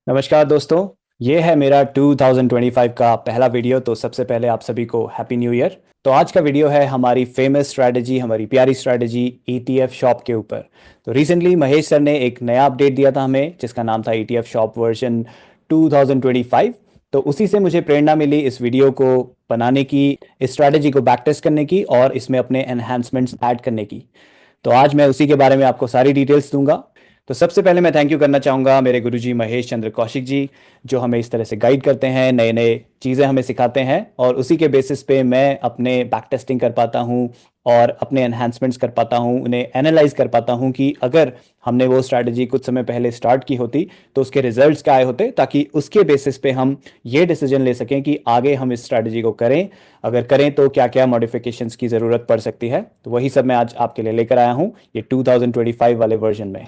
नमस्कार दोस्तों। ये है मेरा 2025 का पहला वीडियो। तो सबसे पहले आप सभी को हैप्पी न्यू ईयर। तो आज का वीडियो है हमारी फेमस स्ट्रैटेजी, हमारी प्यारी स्ट्रैटेजी ईटीएफ शॉप के ऊपर। तो रिसेंटली महेश सर ने एक नया अपडेट दिया था हमें, जिसका नाम था ईटीएफ शॉप वर्जन 2025। तो उसी से मुझे प्रेरणा मिली इस वीडियो को बनाने की, इस स्ट्रैटेजी को बैक टेस्ट करने की और इसमें अपने एनहांसमेंट्स ऐड करने की। तो आज मैं उसी के बारे में आपको सारी डिटेल्स दूंगा। तो सबसे पहले मैं थैंक यू करना चाहूँगा मेरे गुरुजी महेश चंद्र कौशिक जी, जो हमें इस तरह से गाइड करते हैं, नए नए चीज़ें हमें सिखाते हैं और उसी के बेसिस पे मैं अपने बैक टेस्टिंग कर पाता हूँ और अपने एनहांसमेंट्स कर पाता हूँ, उन्हें एनालाइज कर पाता हूँ कि अगर हमने वो स्ट्रैटेजी कुछ समय पहले स्टार्ट की होती तो उसके रिजल्ट्स क्या आए होते, ताकि उसके बेसिस पे हम ये डिसीजन ले सकें कि आगे हम इस स्ट्रैटेजी को करें। अगर करें तो क्या क्या मॉडिफिकेशंस की ज़रूरत पड़ सकती है। तो वही सब मैं आज आपके लिए लेकर आया हूँ ये 2025 वाले वर्जन में।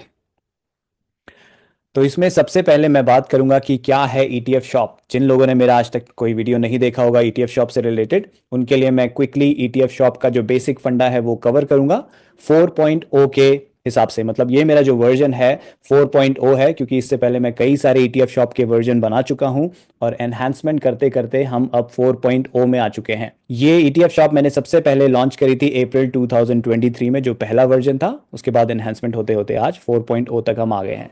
तो इसमें सबसे पहले मैं बात करूंगा कि क्या है ईटीएफ शॉप। जिन लोगों ने मेरा आज तक कोई वीडियो नहीं देखा होगा ईटीएफ शॉप से रिलेटेड, उनके लिए मैं क्विकली ईटीएफ शॉप का जो बेसिक फंडा है वो कवर करूंगा 4.0 के हिसाब से। मतलब ये मेरा जो वर्जन है 4.0 है, क्योंकि इससे पहले मैं कई सारे ईटीएफ शॉप के वर्जन बना चुका हूं और एनहांसमेंट करते करते हम अब 4.0 में आ चुके हैं। ये ईटीएफ शॉप मैंने सबसे पहले लॉन्च करी थी अप्रैल 2023 में, जो पहला वर्जन था। उसके बाद एनहांसमेंट होते होते आज 4.0 तक हम आ गए हैं।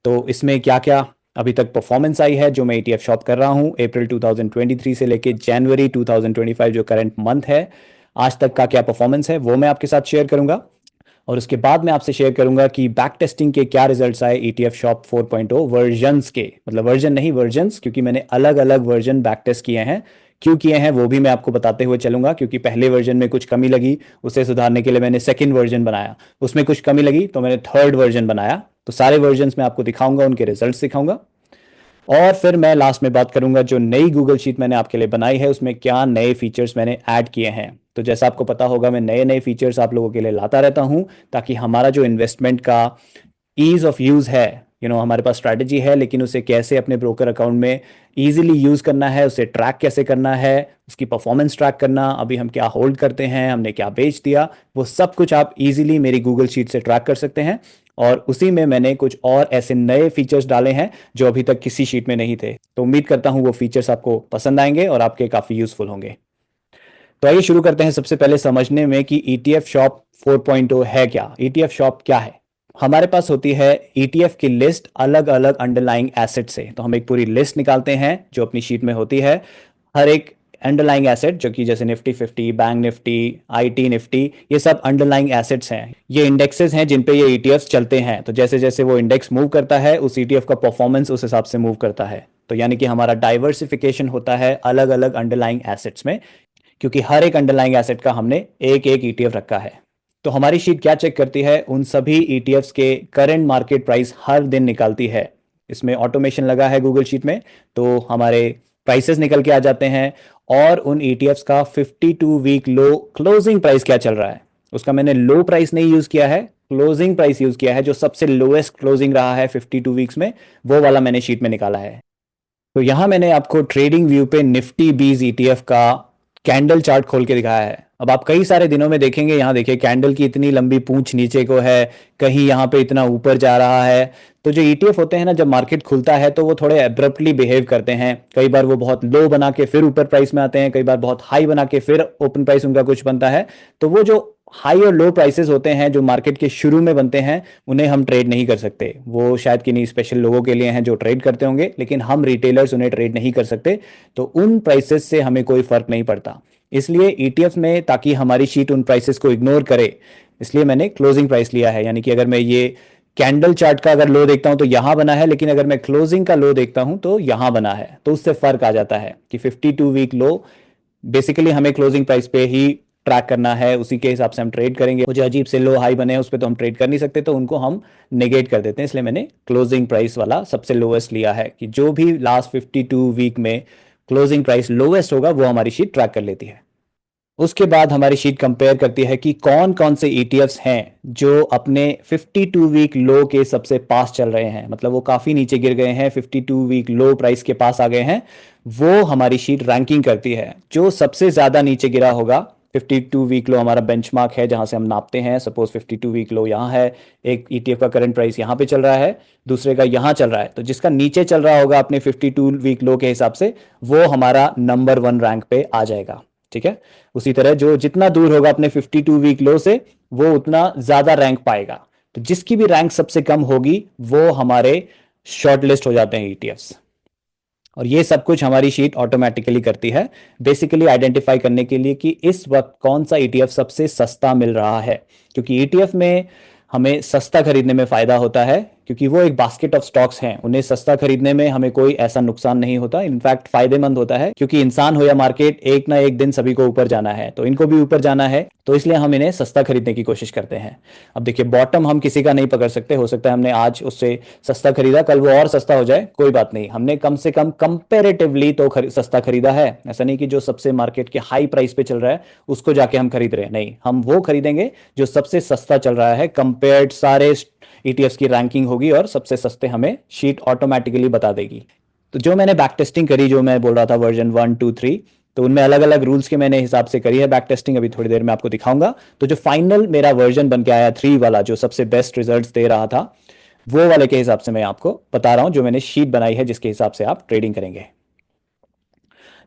तो इसमें क्या क्या अभी तक परफॉर्मेंस आई है जो मैं ईटीएफ शॉप कर रहा हूँ अप्रैल 2023 से लेके जनवरी 2025 जो करंट मंथ है, आज तक का क्या परफॉर्मेंस है वो मैं आपके साथ शेयर करूंगा। और उसके बाद मैं आपसे शेयर करूंगा कि बैक टेस्टिंग के क्या रिजल्ट्स आए ईटीएफ शॉप 4.0 वर्जन्स के, मतलब वर्जन नहीं वर्जन्स, क्योंकि मैंने अलग अलग वर्जन बैक टेस्ट किए हैं। क्यों किए हैं वो भी मैं आपको बताते हुए चलूंगा, क्योंकि पहले वर्जन में कुछ कमी लगी, उसे सुधारने के लिए मैंने सेकंड वर्जन बनाया। उसमें कुछ कमी लगी तो मैंने थर्ड वर्जन बनाया। तो सारे वर्जन्स मैं आपको दिखाऊंगा, उनके रिजल्ट्स दिखाऊंगा। और फिर मैं लास्ट में बात करूंगा जो नई गूगल शीट मैंने आपके लिए बनाई है उसमें क्या नए फीचर्स मैंने ऐड किए हैं। तो जैसा आपको पता होगा मैं नए नए फीचर्स आप लोगों के लिए लाता रहता हूं, ताकि हमारा जो इन्वेस्टमेंट का ईज ऑफ यूज़ है, हमारे पास स्ट्रैटेजी है, लेकिन उसे कैसे अपने ब्रोकर अकाउंट में इजीली यूज़ करना है, उसे ट्रैक कैसे करना है, उसकी परफॉर्मेंस ट्रैक करना, अभी हम क्या होल्ड करते हैं, हमने क्या बेच दिया, वो सब कुछ आप इजीली मेरी गूगल शीट से ट्रैक कर सकते हैं। और उसी में मैंने कुछ और ऐसे नए फीचर्स डाले हैं जो अभी तक किसी शीट में नहीं थे। तो उम्मीद करता हूं वो फीचर्स आपको पसंद आएंगे और आपके काफ़ी यूजफुल होंगे। तो आइए शुरू करते हैं सबसे पहले समझने में कि ईटीएफ शॉप 4.0 है क्या। ईटीएफ शॉप क्या है? हमारे पास होती है ईटीएफ की लिस्ट अलग अलग अंडरलाइंग एसेट से। तो हम एक पूरी लिस्ट निकालते हैं जो अपनी शीट में होती है। हर एक अंडरलाइंग एसेट, जो कि जैसे Nifty 50, bank Nifty, IT Nifty, ये सब अंडरलाइंग एसेट्स हैं। ये इंडेक्सेस हैं जिन पे ये ईटीएफ चलते हैं। तो जैसे जैसे वो इंडेक्स मूव करता है उस ईटीएफ का परफॉर्मेंस उस हिसाब से मूव करता है। तो यानी कि हमारा डाइवर्सिफिकेशन होता है अलग अलग अंडरलाइंग एसेट्स में, क्योंकि हर एक अंडरलाइंग एसेट का हमने एक एक ईटीएफ रखा है। तो हमारी शीट क्या चेक करती है? उन सभी ईटीएफ्स के करंट मार्केट प्राइस हर दिन निकालती है। इसमें ऑटोमेशन लगा है गूगल शीट में, तो हमारे प्राइसेस निकल के आ जाते हैं और उन ईटीएफ्स का 52 वीक लो क्लोजिंग प्राइस क्या चल रहा है। उसका मैंने लो प्राइस नहीं यूज किया है, क्लोजिंग प्राइस यूज किया है। जो सबसे लोएस्ट क्लोजिंग रहा है 52 वीक्स में, वो वाला मैंने शीट में निकाला है। तो यहां मैंने आपको ट्रेडिंग व्यू पे निफ्टी 20 ईटीएफ का कैंडल चार्ट खोल के दिखाया है। अब आप कई सारे दिनों में देखेंगे, यहाँ देखिए कैंडल की इतनी लंबी पूंछ नीचे को है, कहीं यहाँ पे इतना ऊपर जा रहा है। तो जो ईटीएफ होते हैं ना, जब मार्केट खुलता है तो वो थोड़े एब्रप्टली बिहेव करते हैं। कई बार वो बहुत लो बना के फिर ऊपर प्राइस में आते हैं, कई बार बहुत हाई बना के फिर ओपन प्राइस उनका कुछ बनता है। तो वो जो हाई और लो प्राइसेस होते हैं जो मार्केट के शुरू में बनते हैं, उन्हें हम ट्रेड नहीं कर सकते। वो शायद किन्हीं स्पेशल लोगों के लिए हैं जो ट्रेड करते होंगे, लेकिन हम रिटेलर्स उन्हें ट्रेड नहीं कर सकते। तो उन प्राइसेस से हमें कोई फर्क नहीं पड़ता। इसलिए ईटीएफ में, ताकि हमारी शीट उन प्राइसेस को इग्नोर करे, इसलिए मैंने क्लोजिंग प्राइस लिया है। यानी कि अगर मैं ये कैंडल चार्ट का अगर लो देखता हूं तो यहां बना है, लेकिन अगर मैं क्लोजिंग का लो देखता हूं तो यहां बना है, तो उससे फर्क आ जाता है कि 52 वीक लो बेसिकली हमें क्लोजिंग प्राइस पे ही ट्रैक करना है, उसी के हिसाब से हम ट्रेड करेंगे। वो जो अजीब से लो हाई बने हैं उस पर तो हम ट्रेड कर नहीं सकते, तो उनको हम नेगेट कर देते हैं। इसलिए मैंने क्लोजिंग प्राइस वाला सबसे लोएस्ट लिया है कि जो भी लास्ट 52 वीक में क्लोजिंग प्राइस लोएस्ट होगा वो हमारी शीट ट्रैक कर लेती है। उसके बाद हमारी शीट कंपेयर करती है कि कौन कौन से ईटीएफ्स हैं जो अपने 52 वीक लो के सबसे पास चल रहे हैं, मतलब वो काफी नीचे गिर गए हैं, 52 वीक लो प्राइस के पास आ गए हैं। वो हमारी शीट रैंकिंग करती है। जो सबसे ज्यादा नीचे गिरा होगा 52 वीक लो हमारा बेंचमार्क है जहां से हम नापते हैं। सपोज 52 वीक लो यहाँ है, एक ईटीएफ का करंट प्राइस यहाँ पे चल रहा है, दूसरे का यहाँ चल रहा है, तो जिसका नीचे चल रहा होगा अपने 52 वीक लो के हिसाब से वो हमारा नंबर 1 रैंक पे आ जाएगा। ठीक है, उसी तरह जो जितना दूर होगा अपने 52 वीक लो से वो उतना ज्यादा रैंक पाएगा। तो जिसकी भी रैंक सबसे कम होगी वो हमारे शॉर्ट लिस्ट हो जाते हैं ईटीएफ्स। और ये सब कुछ हमारी शीट ऑटोमेटिकली करती है, बेसिकली आइडेंटिफाई करने के लिए कि इस वक्त कौन सा ईटीएफ सबसे सस्ता मिल रहा है। क्योंकि ईटीएफ में हमें सस्ता खरीदने में फायदा होता है, क्योंकि वो एक बास्केट ऑफ स्टॉक्स हैं, उन्हें सस्ता खरीदने में हमें कोई ऐसा नुकसान नहीं होता, इनफैक्ट फायदेमंद होता है, क्योंकि इंसान हो या मार्केट एक ना एक दिन सभी को ऊपर जाना है, तो इनको भी ऊपर जाना है, तो इसलिए हम इन्हें सस्ता खरीदने की कोशिश करते हैं। अब देखिए, बॉटम हम किसी का नहीं पकड़ सकते, हो सकता है हमने आज उससे सस्ता खरीदा, कल वो और सस्ता हो जाए, कोई बात नहीं, हमने कम से कम कंपेरेटिवली तो सस्ता खरीदा है। ऐसा नहीं कि जो सबसे मार्केट के हाई प्राइस पे चल रहा है उसको जाके हम खरीद रहे हैं, नहीं, हम वो खरीदेंगे जो सबसे सस्ता चल रहा है। कंपेयर्ड सारे ईटीएफ्स की रैंकिंग होगी और सबसे सस्ते हमें शीट ऑटोमेटिकली बता देगी। तो जो मैंने बैक टेस्टिंग करी, जो मैं बोल रहा था वर्जन 1 2 3, तो उनमें अलग अलग रूल्स के मैंने हिसाब से करी है बैक टेस्टिंग, अभी थोड़ी देर में आपको दिखाऊंगा। तो जो फाइनल मेरा वर्जन बन के आया 3 वाला, जो सबसे बेस्ट रिजल्ट्स दे रहा था, वो वाले के हिसाब से मैं आपको बता रहा हूं, जो मैंने शीट बनाई है जिसके हिसाब से आप ट्रेडिंग करेंगे।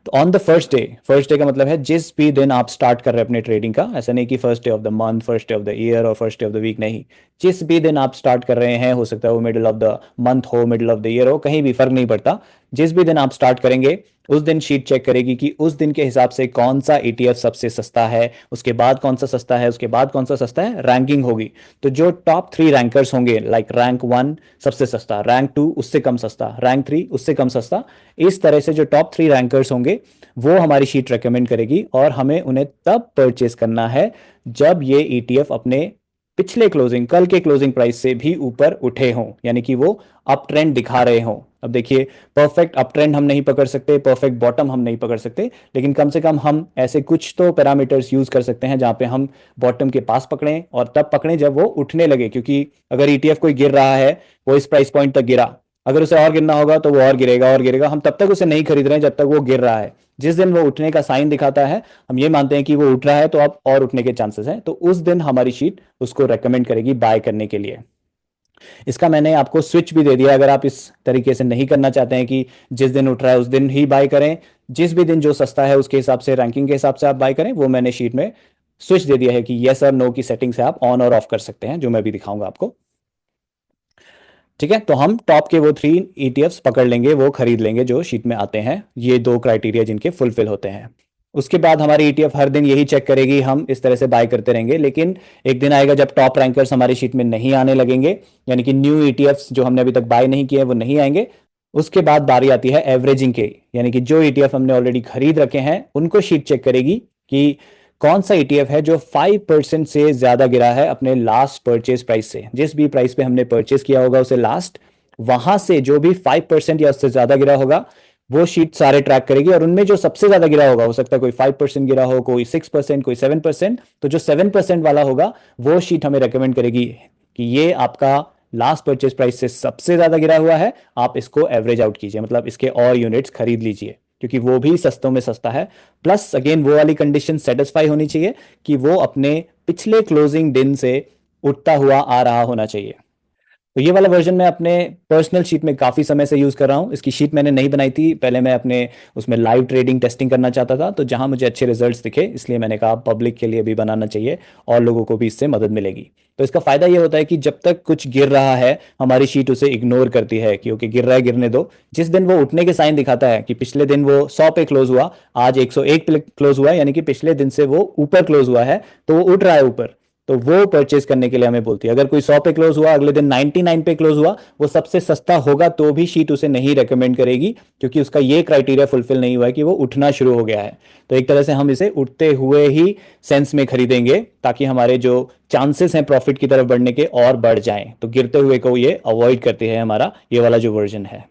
तो ऑन द फर्स्ट डे का मतलब है जिस भी दिन आप स्टार्ट कर रहे हैं अपने ट्रेडिंग का, ऐसा नहीं कि first day of the month, first day of the year और first day of the week, नहीं, जिस भी दिन आप स्टार्ट कर रहे हैं, हो सकता है वो मिडिल ऑफ द मंथ हो, मिडिल ऑफ द ईयर हो, कहीं भी फर्क नहीं पड़ता, जिस भी दिन आप स्टार्ट करेंगे उस दिन शीट चेक करेगी कि उस दिन के हिसाब से कौन सा ईटीएफ सबसे सस्ता है, उसके बाद कौन सा सस्ता है, उसके बाद कौन सा सस्ता है, रैंकिंग होगी। तो जो टॉप 3 रैंकर्स होंगे, लाइक रैंक 1 सबसे सस्ता, रैंक 2 उससे कम सस्ता, रैंक 3 उससे कम सस्ता, इस तरह से जो टॉप 3 रैंकर्स होंगे वो हमारी शीट रेकमेंड करेगी, और हमें उन्हें तब परचेस करना है जब ये ईटीएफ अपने पिछले क्लोजिंग, कल के क्लोजिंग प्राइस से भी ऊपर उठे हों, यानी कि वो अप ट्रेंड दिखा रहे हों। अब देखिए, परफेक्ट अप ट्रेंड हम नहीं पकड़ सकते, परफेक्ट बॉटम हम नहीं पकड़ सकते, लेकिन कम से कम हम ऐसे कुछ तो पैरामीटर्स यूज कर सकते हैं जहां पे हम बॉटम के पास पकड़ें, और तब पकड़ें जब वो उठने लगे। क्योंकि अगर ईटीएफ कोई गिर रहा है, वो इस प्राइस पॉइंट तक गिरा, अगर उसे और गिरना होगा तो वो और गिरेगा और गिरेगा, हम तब तक उसे नहीं खरीद रहे हैं जब तक वो गिर रहा है। जिस दिन वो उठने का साइन दिखाता है, हम ये मानते हैं कि वो उठ रहा है, तो अब और उठने के चांसेस हैं, तो उस दिन हमारी शीट उसको रेकमेंड करेगी बाय करने के लिए। इसका मैंने आपको स्विच भी दे दिया, अगर आप इस तरीके से नहीं करना चाहते हैं कि जिस दिन उठ रहा है उस दिन ही बाय करें, जिस भी दिन जो सस्ता है उसके हिसाब से, रैंकिंग के हिसाब से आप बाय करें, वो मैंने शीट में स्विच दे दिया है कि यस और नो की सेटिंग से आप ऑन और ऑफ कर सकते हैं, जो मैं भी दिखाऊंगा आपको। ठीक है, तो हम टॉप के वो 3 ईटीएफ्स पकड़ लेंगे, वो खरीद लेंगे जो शीट में आते हैं, ये 2 क्राइटेरिया जिनके फुलफिल होते हैं। उसके बाद हमारी ईटीएफ हर दिन यही चेक करेगी, हम इस तरह से बाय करते रहेंगे, लेकिन एक दिन आएगा जब टॉप रैंकर्स हमारी शीट में नहीं आने लगेंगे, यानी कि न्यू ईटीएफ्स जो हमने अभी तक बाय नहीं किए वो नहीं आएंगे। उसके बाद बारी आती है एवरेजिंग के, यानी कि जो ईटीएफ हमने ऑलरेडी खरीद रखे हैं उनको शीट चेक करेगी कि कौन सा ईटीएफ है जो 5% से ज्यादा गिरा है अपने लास्ट परचेज प्राइस से, जिस भी प्राइस पे हमने परचेज किया होगा उसे लास्ट, वहां से जो भी 5% या उससे ज्यादा गिरा होगा वो शीट सारे ट्रैक करेगी, और उनमें जो सबसे ज्यादा गिरा होगा, हो सकता है कोई 5% गिरा हो, कोई 6%, कोई 7%, तो जो 7% वाला होगा वो शीट हमें रेकमेंड करेगी कि ये आपका लास्ट परचेज प्राइस से सबसे ज्यादा गिरा हुआ है, आप इसको एवरेज आउट कीजिए, मतलब इसके और यूनिट्स खरीद लीजिए, क्योंकि वो भी सस्तों में सस्ता है। प्लस अगेन वो वाली कंडीशन सेटिस्फाई होनी चाहिए कि वो अपने पिछले क्लोजिंग दिन से उठता हुआ आ रहा होना चाहिए। तो ये वाला वर्जन मैं अपने पर्सनल शीट में काफ़ी समय से यूज़ कर रहा हूँ। इसकी शीट मैंने नहीं बनाई थी, पहले मैं अपने उसमें लाइव ट्रेडिंग टेस्टिंग करना चाहता था, तो जहाँ मुझे अच्छे रिजल्ट्स दिखे इसलिए मैंने कहा पब्लिक के लिए भी बनाना चाहिए और लोगों को भी इससे मदद मिलेगी। तो इसका फ़ायदा ये होता है कि जब तक कुछ गिर रहा है हमारी शीट उसे इग्नोर करती है, क्योंकि गिर रहा है गिरने दो। जिस दिन वो उठने के साइन दिखाता है कि पिछले दिन वो 100 पे क्लोज हुआ, आज 101 पे क्लोज हुआ, यानी कि पिछले दिन से वो ऊपर क्लोज हुआ है, तो वो उठ रहा है ऊपर, तो वो परचेज करने के लिए हमें बोलती है। अगर कोई 100 पे क्लोज हुआ, अगले दिन 99 पे क्लोज हुआ, वो सबसे सस्ता होगा तो भी शीट उसे नहीं रेकमेंड करेगी, क्योंकि उसका ये क्राइटेरिया फुलफिल नहीं हुआ है कि वो उठना शुरू हो गया है। तो एक तरह से हम इसे उठते हुए ही सेंस में खरीदेंगे, ताकि हमारे जो चांसेस हैं प्रॉफिट की तरफ बढ़ने के और बढ़ जाएं। तो गिरते हुए को ये अवॉइड करती है हमारा ये वाला जो वर्जन है।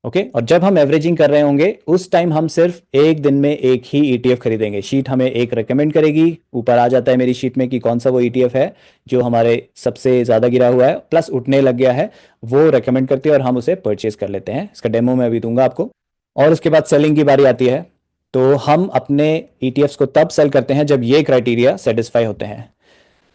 ओके, और जब हम एवरेजिंग कर रहे होंगे उस टाइम हम सिर्फ एक दिन में एक ही ईटीएफ खरीदेंगे। शीट हमें एक रेकमेंड करेगी, ऊपर आ जाता है मेरी शीट में कि कौन सा वो ईटीएफ है जो हमारे सबसे ज़्यादा गिरा हुआ है प्लस उठने लग गया है, वो रेकमेंड करती है और हम उसे परचेज कर लेते हैं। इसका डेमो मैं अभी दूंगा आपको। और उसके बाद सेलिंग की बारी आती है। तो हम अपने ईटीएफ्स को तब सेल करते हैं जब ये क्राइटेरिया सेटिस्फाई होते हैं।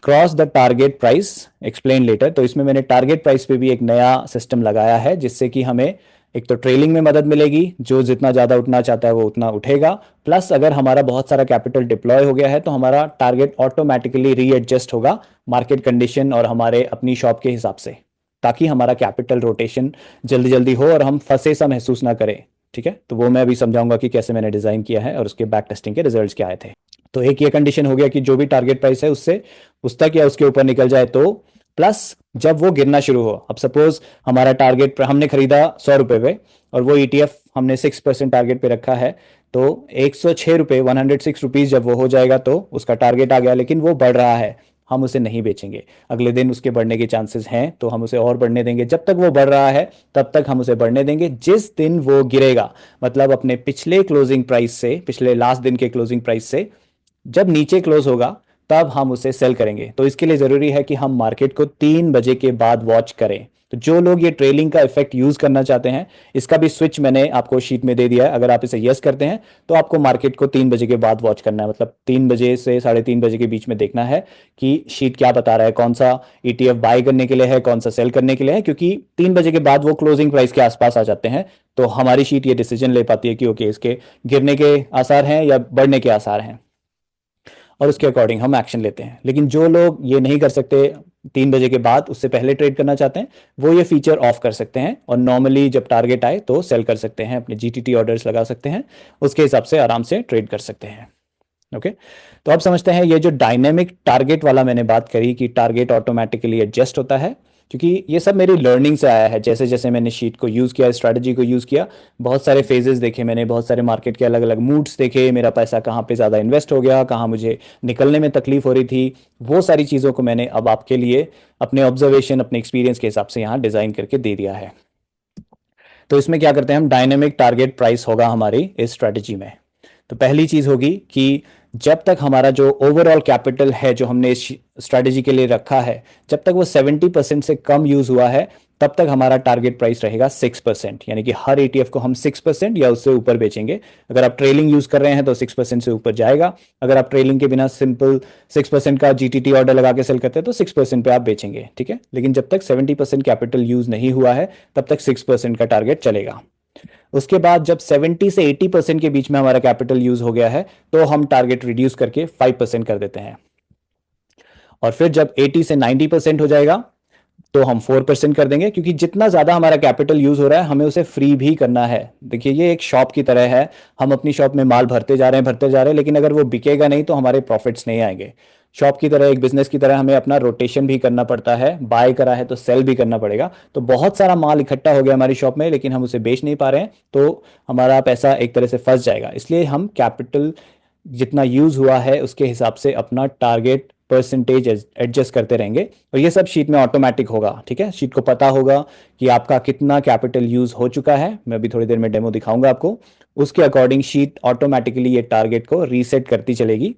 Cross the target price, explain letter. तो इसमें मैंने टारगेट प्राइस पे भी एक नया सिस्टम लगाया है, जिससे कि हमें एक तो ट्रेलिंग में मदद मिलेगी, जो जितना ज़्यादा उठना चाहता है वो उतना उठेगा, प्लस अगर हमारा बहुत सारा कैपिटल डिप्लॉय हो गया है तो हमारा टारगेट ऑटोमेटिकली रीएडजस्ट होगा मार्केट कंडीशन और हमारे अपनी शॉप के हिसाब से, ताकि हमारा कैपिटल रोटेशन जल्दी जल्दी हो और हम फंसे सा महसूस ना करें। ठीक है, तो वो मैं अभी समझाऊंगा कि कैसे मैंने डिज़ाइन किया है और उसके बैक टेस्टिंग के रिजल्ट्स क्या आए थे। तो एक ये कंडीशन हो गया कि जो भी टारगेट प्राइस है उससे उस तक या उसके ऊपर निकल जाए तो, प्लस जब वो गिरना शुरू हो। अब सपोज हमारा टारगेट हमने खरीदा 100 रुपए पे और वो ईटीएफ हमने 6% टारगेट पे रखा है, तो 106 रुपये, 106 रुपीज जब वो हो जाएगा तो उसका टारगेट आ गया, लेकिन वो बढ़ रहा है, हम उसे नहीं बेचेंगे। अगले दिन उसके बढ़ने के चांसेस हैं तो हम उसे और बढ़ने देंगे, जब तक वो बढ़ रहा है तब तक हम उसे बढ़ने देंगे। जिस दिन वो गिरेगा, मतलब अपने पिछले क्लोजिंग प्राइस से, पिछले लास्ट दिन के क्लोजिंग प्राइस से जब नीचे क्लोज होगा, तब हम उसे सेल करेंगे। तो इसके लिए जरूरी है कि हम मार्केट को 3 बजे के बाद वॉच करें। तो जो लोग ये ट्रेलिंग का इफेक्ट यूज करना चाहते हैं, इसका भी स्विच मैंने आपको शीट में दे दिया है। अगर आप इसे यस करते हैं तो आपको मार्केट को 3 बजे के बाद वॉच करना है, मतलब 3 बजे से 3:30 बजे के बीच में देखना है कि शीट क्या बता रहा है, कौन सा ईटीएफ बाय करने के लिए है, कौन सा सेल करने के लिए है। क्योंकि 3 बजे के बाद वो क्लोजिंग प्राइस के आसपास आ जाते हैं, तो हमारी शीट ये डिसीजन ले पाती है कि ओके, इसके गिरने के आसार हैं या बढ़ने के आसार हैं, और उसके अकॉर्डिंग हम एक्शन लेते हैं। लेकिन जो लोग ये नहीं कर सकते, 3 बजे के बाद उससे पहले ट्रेड करना चाहते हैं, वो ये फीचर ऑफ कर सकते हैं और नॉर्मली जब टारगेट आए तो सेल कर सकते हैं, अपने जीटीटी ऑर्डर्स लगा सकते हैं, उसके हिसाब से आराम से ट्रेड कर सकते हैं। ओके, तो अब समझते हैं ये जो डायनेमिक टारगेट वाला मैंने बात करी कि टारगेट ऑटोमेटिकली एडजस्ट होता है, क्योंकि ये सब मेरी लर्निंग से आया है। जैसे जैसे मैंने शीट को यूज़ किया, स्ट्रैटेजी को यूज़ किया, बहुत सारे फेजेस देखे मैंने, बहुत सारे मार्केट के अलग अलग मूड्स देखे, मेरा पैसा कहाँ पे ज़्यादा इन्वेस्ट हो गया, कहाँ मुझे निकलने में तकलीफ हो रही थी, वो सारी चीज़ों को मैंने अब आपके लिए अपने ऑब्जर्वेशन, अपने एक्सपीरियंस के हिसाब से यहाँ डिज़ाइन करके दे दिया है। तो इसमें क्या करते हैं हम, डायनेमिक टारगेट प्राइस होगा हमारी इस स्ट्रैटेजी में। तो पहली चीज होगी कि जब तक हमारा जो ओवरऑल कैपिटल है जो हमने इस स्ट्रैटेजी के लिए रखा है, जब तक वो 70% से कम यूज हुआ है, तब तक हमारा टारगेट प्राइस रहेगा 6%। यानी कि हर एटीएफ को हम 6% या उससे ऊपर बेचेंगे। अगर आप ट्रेलिंग यूज कर रहे हैं तो 6% से ऊपर जाएगा। अगर आप ट्रेलिंग के बिना सिंपल 6% का जीटीटी ऑर्डर लगा के सेल करते हैं तो 6% पे आप बेचेंगे। ठीक है, लेकिन जब तक 70% कैपिटल यूज नहीं हुआ है तब तक 6% का टारगेट चलेगा। उसके बाद जब 70 से 80% के बीच में हमारा कैपिटल यूज हो गया है, तो हम टारगेट रिड्यूस करके 5% कर देते हैं। और फिर जब 80 से 90% हो जाएगा तो हम 4% कर देंगे, क्योंकि जितना ज्यादा हमारा कैपिटल यूज हो रहा है हमें उसे फ्री भी करना है। देखिए, ये एक शॉप की तरह है, हम अपनी शॉप में माल भरते जा रहे हैं, भरते जा रहे हैं, लेकिन अगर वो बिकेगा नहीं तो हमारे प्रॉफिट्स नहीं आएंगे। शॉप की तरह, एक बिजनेस की तरह हमें अपना रोटेशन भी करना पड़ता है, बाय करा है तो सेल भी करना पड़ेगा। तो बहुत सारा माल इकट्ठा हो गया हमारी शॉप में, लेकिन हम उसे बेच नहीं पा रहे हैं, तो हमारा पैसा एक तरह से फंस जाएगा। इसलिए हम कैपिटल जितना यूज हुआ है उसके हिसाब से अपना टारगेट परसेंटेज एडजस्ट करते रहेंगे, और ये सब शीट में ऑटोमेटिक होगा। ठीक है, शीट को पता होगा कि आपका कितना कैपिटल यूज हो चुका है। मैं अभी थोड़ी देर में डेमो दिखाऊंगा आपको, उसके अकॉर्डिंग शीट ऑटोमेटिकली ये टारगेट को रीसेट करती चलेगी।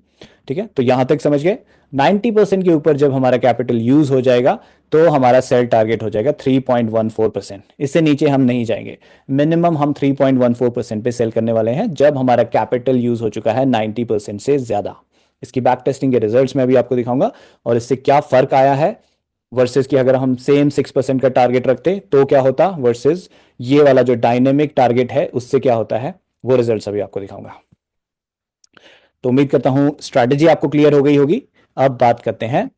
ठीक है, तो यहां तक समझ गए। 90% के ऊपर जब हमारा कैपिटल यूज हो जाएगा तो हमारा सेल टारगेट हो जाएगा 3.14%। इससे नीचे हम नहीं जाएंगे। मिनिमम हम 3.14% पे सेल करने वाले हैं जब हमारा कैपिटल यूज हो चुका है 90% से ज्यादा। इसकी बैक टेस्टिंग के रिजल्ट्स मैं अभी आपको दिखाऊंगा और इससे क्या फर्क आया है वर्सेस कि अगर हम सेम 6% का टारगेट रखते तो क्या होता, वर्सेस ये वाला जो डायनेमिक टारगेट है उससे क्या होता है, वो रिजल्ट्स अभी आपको दिखाऊंगा। तो उम्मीद करता हूं स्ट्रैटेजी आपको क्लियर हो गई होगी। अब बात करते हैं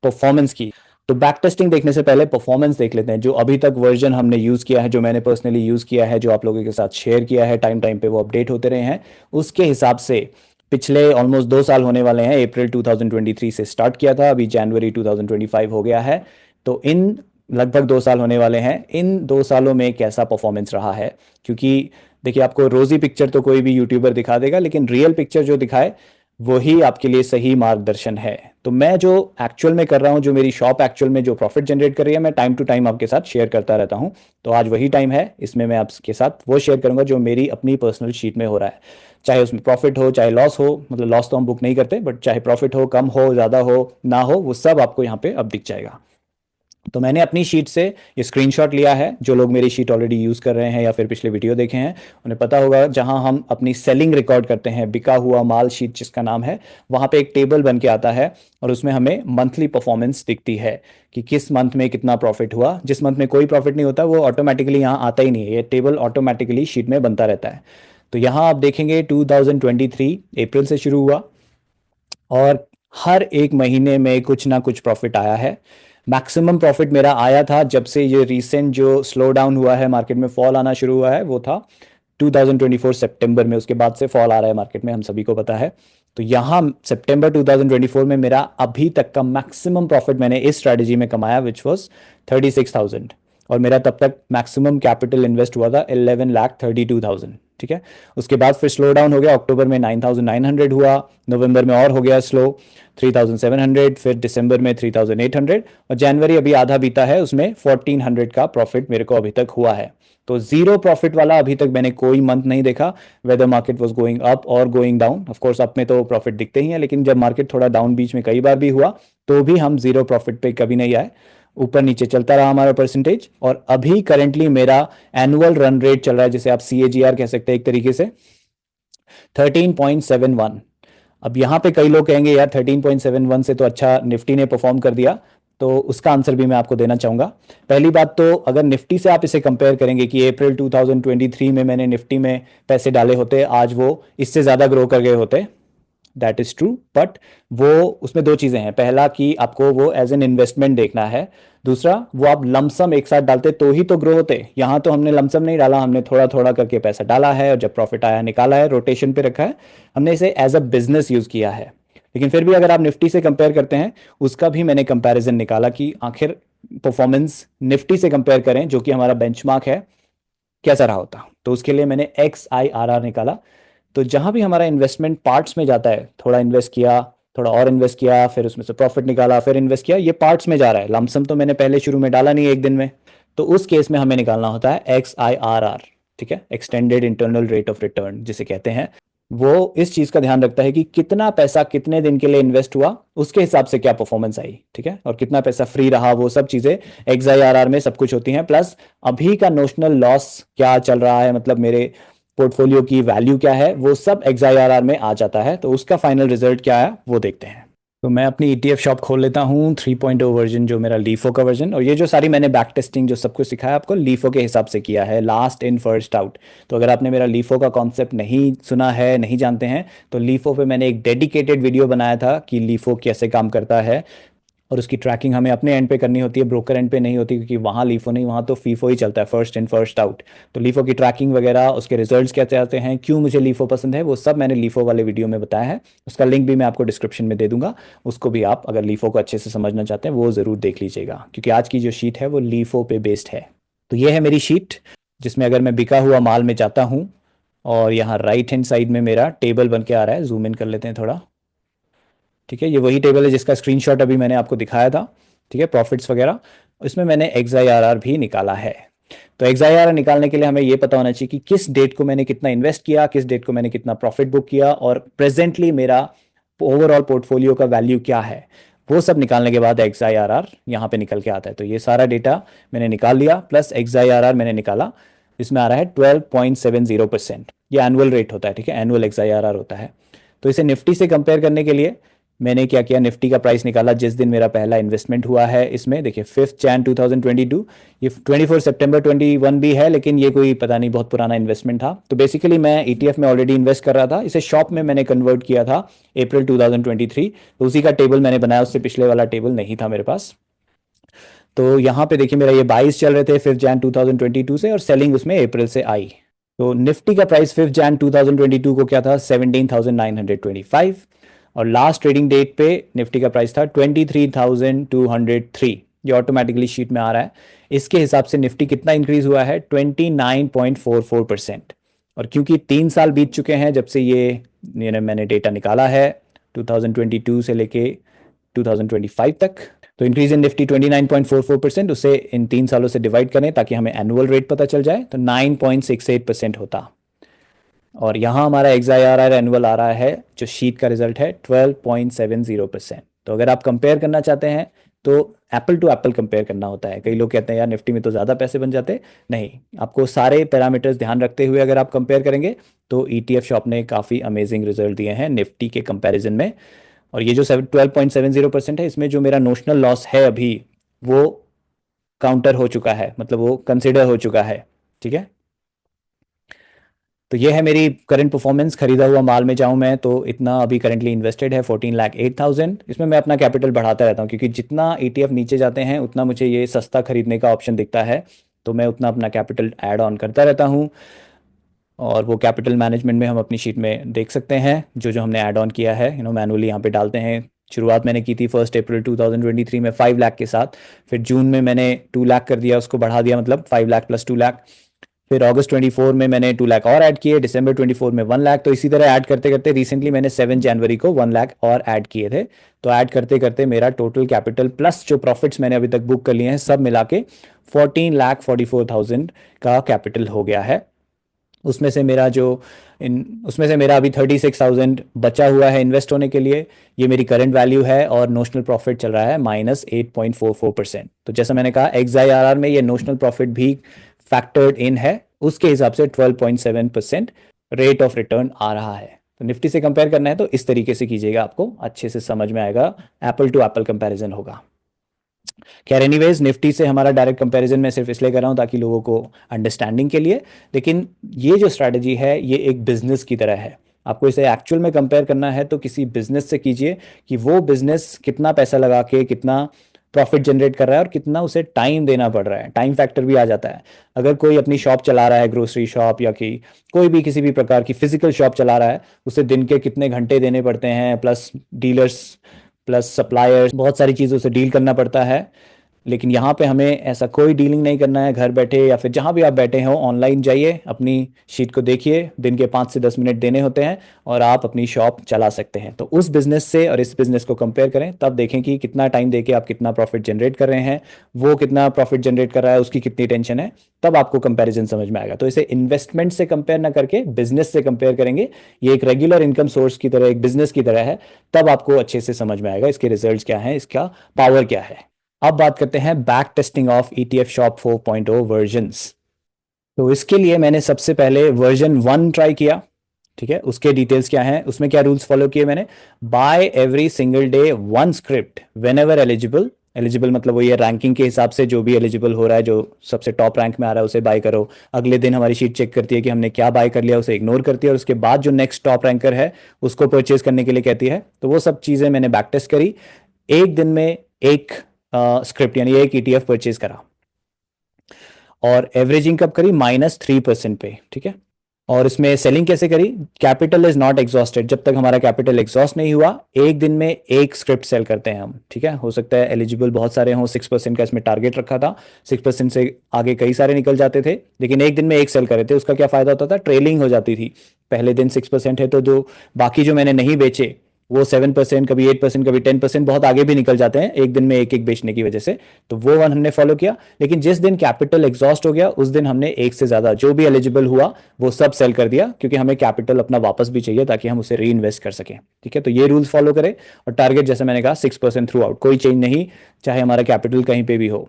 परफॉर्मेंस की। तो बैक टेस्टिंग देखने से पहले परफॉर्मेंस देख लेते हैं। जो अभी तक वर्जन हमने यूज किया है, जो मैंने पर्सनली यूज किया है, जो आप लोगों के साथ शेयर किया है, टाइम टाइम पे वो अपडेट होते रहे हैं, उसके हिसाब से पिछले ऑलमोस्ट 2 साल होने वाले हैं। अप्रैल 2023 से स्टार्ट किया था, अभी जनवरी 2025 हो गया है। तो इन लगभग 2 साल होने वाले हैं। इन 2 सालों में कैसा परफॉर्मेंस रहा है, क्योंकि देखिए, आपको रोजी पिक्चर तो कोई भी यूट्यूबर दिखा देगा, लेकिन रियल पिक्चर जो दिखाए वही आपके लिए सही मार्गदर्शन है। तो मैं जो एक्चुअल में कर रहा हूँ, जो मेरी शॉप एक्चुअल में जो प्रॉफिट जनरेट कर रही है, मैं टाइम टू टाइम आपके साथ शेयर करता रहता हूँ। तो आज वही टाइम है, इसमें मैं आपके साथ वो शेयर करूंगा जो मेरी अपनी पर्सनल शीट में हो रहा है। चाहे उसमें प्रॉफिट हो चाहे लॉस हो, मतलब लॉस तो हम बुक नहीं करते, बट चाहे प्रॉफिट हो, कम हो, ज़्यादा हो, ना हो, वो सब आपको यहाँ पे अब दिख जाएगा। तो मैंने अपनी शीट से ये स्क्रीनशॉट लिया है। जो लोग मेरी शीट ऑलरेडी यूज़ कर रहे हैं या फिर पिछले वीडियो देखे हैं उन्हें पता होगा, जहां हम अपनी सेलिंग रिकॉर्ड करते हैं, बिका हुआ माल शीट जिसका नाम है, वहां पे एक टेबल बन के आता है और उसमें हमें मंथली परफॉर्मेंस दिखती है कि किस मंथ में कितना प्रॉफिट हुआ। जिस मंथ में कोई प्रॉफिट नहीं होता वो ऑटोमेटिकली यहाँ आता ही नहीं है, ये टेबल ऑटोमेटिकली शीट में बनता रहता है। तो यहाँ आप देखेंगे 2023 अप्रैल से शुरू हुआ और हर एक महीने में कुछ ना कुछ प्रॉफिट आया है। मैक्सिमम प्रॉफिट मेरा आया था जब से ये रीसेंट जो स्लो डाउन हुआ है, मार्केट में फॉल आना शुरू हुआ है, वो था 2024 सितंबर में। उसके बाद से फॉल आ रहा है मार्केट में, हम सभी को पता है। तो यहाँ सितंबर 2024 में मेरा अभी तक का मैक्सिमम प्रॉफिट मैंने इस स्ट्रैटेजी में कमाया, विच वॉज 36,000। और मेरा तब तक मैक्सिमम कैपिटल इन्वेस्ट हुआ था 11,32,000। ठीक है, उसके बाद फिर स्लो डाउन हो गया, अक्टूबर में 9,900 हुआ, नवंबर में और हो गया स्लो 3,700, फिर दिसंबर में 3,800 और जनवरी अभी आधा बीता है, उसमें 1,400 का प्रॉफिट मेरे को अभी तक हुआ है। तो जीरो प्रॉफिट वाला अभी तक मैंने कोई मंथ नहीं देखा, whether market was going up और going down. Of course up में तो प्रॉफिट दिखते ही हैं, लेकिन जब मार्केट थोड़ा डाउन बीच में कई बार भी हुआ तो भी हम जीरो प्रॉफिट पे कभी नहीं आए, ऊपर नीचे चलता रहा हमारा परसेंटेज। और अभी करंटली मेरा एनुअल रन रेट चल रहा है, जिसे आप CAGR कह सकते हैं एक तरीके से, 13.71। अब यहाँ पे कई लोग कहेंगे यार 13.71 से तो अच्छा निफ्टी ने परफॉर्म कर दिया, तो उसका आंसर भी मैं आपको देना चाहूंगा। पहली बात तो अगर निफ्टी से आप इसे कंपेयर करेंगे कि अप्रैल 2023 में मैंने निफ्टी में पैसे डाले होते, आज वो इससे ज़्यादा ग्रो कर गए होते, दैट इज ट्रू। बट वो उसमें दो चीजें हैं, पहला कि आपको वो एज एन इन्वेस्टमेंट देखना है, दूसरा वो आप लमसम एक साथ डालते तो ही तो ग्रो होते। यहाँ तो हमने लमसम नहीं डाला, हमने थोड़ा थोड़ा करके पैसा डाला है और जब प्रॉफिट आया निकाला है, रोटेशन पे रखा है, हमने इसे एज अ बिजनेस यूज किया है। लेकिन फिर भी अगर आप निफ्टी से कंपेयर करते हैं, उसका भी मैंने कंपैरिजन निकाला कि आखिर परफॉर्मेंस निफ्टी से कंपेयर करें जो कि हमारा बेंचमार्क है, कैसा रहा होता। तो उसके लिए मैंने XIRR निकाला। तो जहां भी हमारा इन्वेस्टमेंट पार्ट्स में जाता है, थोड़ा इन्वेस्ट किया, थोड़ा और इन्वेस्ट किया, फिर उसमें से प्रॉफिट निकाला, फिर इन्वेस्ट किया, ये पार्ट्स में जा रहा है, लमसम तो मैंने पहले शुरू में डाला नहीं एक दिन में। तो उस केस में हमें निकालना होता है XIRR। ठीक है, extended internal rate of return जिसे कहते हैं। वो इस चीज का ध्यान रखता है कि कितना पैसा कितने दिन के लिए इन्वेस्ट हुआ, उसके हिसाब से क्या परफॉर्मेंस आई। ठीक है, और कितना पैसा फ्री रहा, वो सब चीजें XIRR में सब कुछ होती हैं। प्लस अभी का नोशनल लॉस क्या चल रहा है, मतलब मेरे पोर्टफोलियो की वैल्यू क्या है, वो सब XIRR में आ जाता है। तो उसका फाइनल रिजल्ट क्या है वो देखते हैं। तो मैं अपनी ETF शॉप खोल लेता हूँ, 3.0 वर्जन जो मेरा लीफो का वर्जन। और ये जो सारी मैंने बैक टेस्टिंग जो सब कुछ सिखाया आपको, लीफो के हिसाब से किया है, लास्ट इन फर्स्ट आउट। तो अगर आपने मेरा लीफो का कॉन्सेप्ट नहीं सुना है, नहीं जानते हैं, तो लीफो पे मैंने एक डेडिकेटेड वीडियो बनाया था कि लीफो कैसे काम करता है। और उसकी ट्रैकिंग हमें अपने एंड पे करनी होती है, ब्रोकर एंड पे नहीं होती, क्योंकि वहाँ लीफो नहीं, वहाँ तो फीफो ही चलता है, फर्स्ट इन फर्स्ट आउट। तो लीफो की ट्रैकिंग वगैरह, उसके रिजल्ट्स कैसे आते हैं, क्यों मुझे लीफो पसंद है, वो सब मैंने लीफो वाले वीडियो में बताया है। उसका लिंक भी मैं आपको डिस्क्रिप्शन में दे दूंगा, उसको भी आप अगर लीफो को अच्छे से समझना चाहते हैं वो ज़रूर देख लीजिएगा, क्योंकि आज की जो शीट है वो लीफो पे बेस्ड है। तो ये है मेरी शीट, जिसमें अगर मैं बिका हुआ माल में जाता हूँ और यहाँ राइट हैंड साइड में मेरा टेबल बन के आ रहा है, जूम इन कर लेते हैं थोड़ा। ठीक है, ये वही टेबल है जिसका स्क्रीनशॉट अभी मैंने आपको दिखाया था। ठीक है, प्रॉफिट्स वगैरह, इसमें मैंने XIRR भी निकाला है। तो XIRR निकालने के लिए हमें ये पता होना चाहिए कि किस डेट को मैंने कितना इन्वेस्ट किया, किस डेट को मैंने कितना प्रॉफिट बुक किया, और प्रेजेंटली मेरा ओवरऑल पोर्टफोलियो का वैल्यू क्या है। वो सब निकालने के बाद XIRR यहाँ पे निकल के आता है। तो ये सारा डेटा मैंने निकाल लिया, प्लस XIRR मैंने निकाला, इसमें आ रहा है 12.70%। ये एनुअल रेट होता है, ठीक है, एनुअल XIRR होता है। तो इसे निफ्टी से कंपेयर करने के लिए मैंने क्या किया, निफ्टी का प्राइस निकाला जिस दिन मेरा पहला इन्वेस्टमेंट हुआ है इसमें। देखिए 5 जैन 2022, ये 24 सितंबर 21 भी है, लेकिन ये कोई पता नहीं बहुत पुराना इन्वेस्टमेंट था। तो बेसिकली मैं ETF में ऑलरेडी इन्वेस्ट कर रहा था, इसे शॉप में मैंने कन्वर्ट किया था अप्रैल 2023। तो उसी का टेबल मैंने बनाया, उससे पिछले वाला टेबल नहीं था मेरे पास। तो यहाँ पे देखिए मेरा ये 22 चल रहे थे 5 जैन 2022 से, और सेलिंग उसमें अप्रैल से आई। तो निफ्टी का प्राइस 5 जैन 2022 को क्या था, 17,925। और लास्ट ट्रेडिंग डेट पे निफ्टी का प्राइस था 23,203। ये ऑटोमेटिकली शीट में आ रहा है। इसके हिसाब से निफ्टी कितना इंक्रीज हुआ है, 29.44%। और क्योंकि 3 साल बीत चुके हैं जब से ये मैंने डेटा निकाला है, 2022 से लेके 2025 तक, तो इंक्रीज इन निफ्टी 29.44%, उसे इन 3 सालों से डिवाइड करें ताकि हमें एनुअल रेट पता चल जाए, तो 9.68% होता। और यहाँ हमारा XIRR एनुअल आ रहा है, जो शीट का रिजल्ट है 12.70%। तो अगर आप कंपेयर करना चाहते हैं तो एप्पल टू एप्पल कंपेयर करना होता है। कई लोग कहते हैं यार निफ्टी में तो ज़्यादा पैसे बन जाते, नहीं, आपको सारे पैरामीटर्स ध्यान रखते हुए अगर आप कंपेयर करेंगे तो ईटीएफ शॉप ने काफ़ी अमेजिंग रिजल्ट दिए हैं निफ्टी के कंपैरिजन में। और ये जो 12.70% है, इसमें जो मेरा नोशनल लॉस है अभी, वो काउंटर हो चुका है, मतलब वो कंसिडर हो चुका है। ठीक है, तो ये है मेरी करंट परफॉर्मेंस। खरीदा हुआ माल में जाऊं मैं तो इतना अभी करंटली इन्वेस्टेड है 14,08,000। इसमें मैं अपना कैपिटल बढ़ाता रहता हूँ, क्योंकि जितना ईटीएफ नीचे जाते हैं उतना मुझे ये सस्ता खरीदने का ऑप्शन दिखता है, तो मैं उतना अपना कैपिटल ऐड ऑन करता रहता हूँ। और वो कैपिटल मैनेजमेंट में हम अपनी शीट में देख सकते हैं जो जो हमने ऐड ऑन किया है, मैनुअली यहाँ पे डालते हैं। शुरुआत मैंने की थी 1 अप्रैल 2023 में 5 लाख के साथ, फिर जून में मैंने 2 लाख कर दिया, उसको बढ़ा दिया, मतलब 5 लाख प्लस 2 लाख। फिर अगस्त 24 में मैंने 2 लाख और ऐड किए, दिसंबर 24 में 1 लाख। तो इसी तरह ऐड करते करते रिसेंटली मैंने 7 जनवरी को 1 लाख और ऐड किए थे। तो ऐड करते करते मेरा टोटल कैपिटल प्लस जो प्रॉफिट्स मैंने अभी तक बुक कर लिए हैं सब मिला के 14,44,000 का कैपिटल हो गया है। उसमें से मेरा जो उसमें से मेरा अभी 36,000 बचा हुआ है इन्वेस्ट होने के लिए। ये मेरी करंट वैल्यू है और नोशनल प्रॉफिट चल रहा है -8.44%। तो जैसा मैंने कहा XIRR में ये नोशनल प्रॉफिट भी फैक्टर्ड इन है, उसके हिसाब से 12.7% रेट ऑफ रिटर्न आ रहा है। तो निफ्टी से कंपेयर करना है तो इस तरीके से कीजिएगा, आपको अच्छे से समझ में आएगा, एप्पल टू एप्पल कंपैरिजन होगा। खैर एनीवेज, निफ्टी से हमारा डायरेक्ट कंपैरिजन मैं सिर्फ इसलिए कर रहा हूँ ताकि लोगों को अंडरस्टैंडिंग के लिए, लेकिन ये जो स्ट्रैटेजी है ये एक बिजनेस की तरह है। आपको इसे एक्चुअल में कंपेयर करना है तो किसी बिजनेस से कीजिए कि वो बिजनेस कितना पैसा लगा के कितना प्रॉफिट जनरेट कर रहा है और कितना उसे टाइम देना पड़ रहा है। टाइम फैक्टर भी आ जाता है। अगर कोई अपनी शॉप चला रहा है, ग्रोसरी शॉप या कि कोई भी किसी भी प्रकार की फिजिकल शॉप चला रहा है, उसे दिन के कितने घंटे देने पड़ते हैं, प्लस डीलर्स प्लस सप्लायर्स, बहुत सारी चीज़ों से डील करना पड़ता है। लेकिन यहाँ पे हमें ऐसा कोई डीलिंग नहीं करना है। घर बैठे या फिर जहाँ भी आप बैठे हो, ऑनलाइन जाइए, अपनी शीट को देखिए, दिन के 5 से 10 मिनट देने होते हैं और आप अपनी शॉप चला सकते हैं। तो उस बिजनेस से और इस बिजनेस को कंपेयर करें, तब देखें कि कितना टाइम देके आप कितना प्रॉफिट जनरेट कर रहे हैं, वो कितना प्रॉफिट जनरेट कर रहा है, उसकी कितनी टेंशन है, तब आपको कंपैरिजन समझ में आएगा। तो इसे इन्वेस्टमेंट से कंपेयर ना करके बिजनेस से कंपेयर करेंगे, ये एक रेगुलर इनकम सोर्स की तरह, एक बिजनेस की तरह है, तब आपको अच्छे से समझ में आएगा इसके रिजल्ट्स क्या हैं, इसका पावर क्या है। अब बात करते हैं back testing of ETF shop 4.0 versions. तो इसके लिए मैंने सबसे पहले वर्जन 1 ट्राई किया। ठीक है, उसके डिटेल्स क्या हैं, उसमें क्या रूल्स फॉलो किए मैंने। Buy every single day one script whenever eligible. Eligible मतलब वो ये रैंकिंग के हिसाब से जो भी एलिजिबल हो रहा है, जो सबसे टॉप रैंक में आ रहा है उसे बाय करो। अगले दिन हमारी शीट चेक करती है कि हमने क्या बाय कर लिया, उसे इग्नोर करती है और उसके बाद जो नेक्स्ट टॉप रैंकर है उसको परचेज करने के लिए कहती है। तो वो सब चीज़ें मैंने बैक टेस्ट करी। एक दिन में एक स्क्रिप्ट यानी एक ETF परचेज करा और एवरेजिंग कब करी, -3% पे। ठीक है, और इसमें सेलिंग कैसे करी, कैपिटल इज नॉट एग्जॉस्टेड, जब तक हमारा कैपिटल एग्जॉस्ट नहीं हुआ एक दिन में एक स्क्रिप्ट सेल करते हैं हम। ठीक है, हो सकता है एलिजिबल बहुत सारे हों, 6% का इसमें टारगेट रखा था, 6% से आगे कई सारे निकल जाते थे, लेकिन एक दिन में एक सेल कर रहे थे। उसका क्या फायदा होता था, ट्रेलिंग हो जाती थी। पहले दिन 6% है तो जो बाकी जो मैंने नहीं बेचे वो 7%, कभी 8%, कभी 10% बहुत आगे भी निकल जाते हैं एक दिन में एक एक बेचने की वजह से। तो वो वन हमने फॉलो किया। लेकिन जिस दिन कैपिटल एग्जॉस्ट हो गया उस दिन हमने एक से ज्यादा जो भी एलिजिबल हुआ वो सब सेल कर दिया, क्योंकि हमें कैपिटल अपना वापस भी चाहिए ताकि हम उसे री इन्वेस्ट कर सकें। ठीक है, तो ये रूल्स फॉलो करें और टारगेट जैसे मैंने कहा 6% थ्रू आउट, कोई चेंज नहीं, चाहे हमारा कैपिटल कहीं पे भी हो।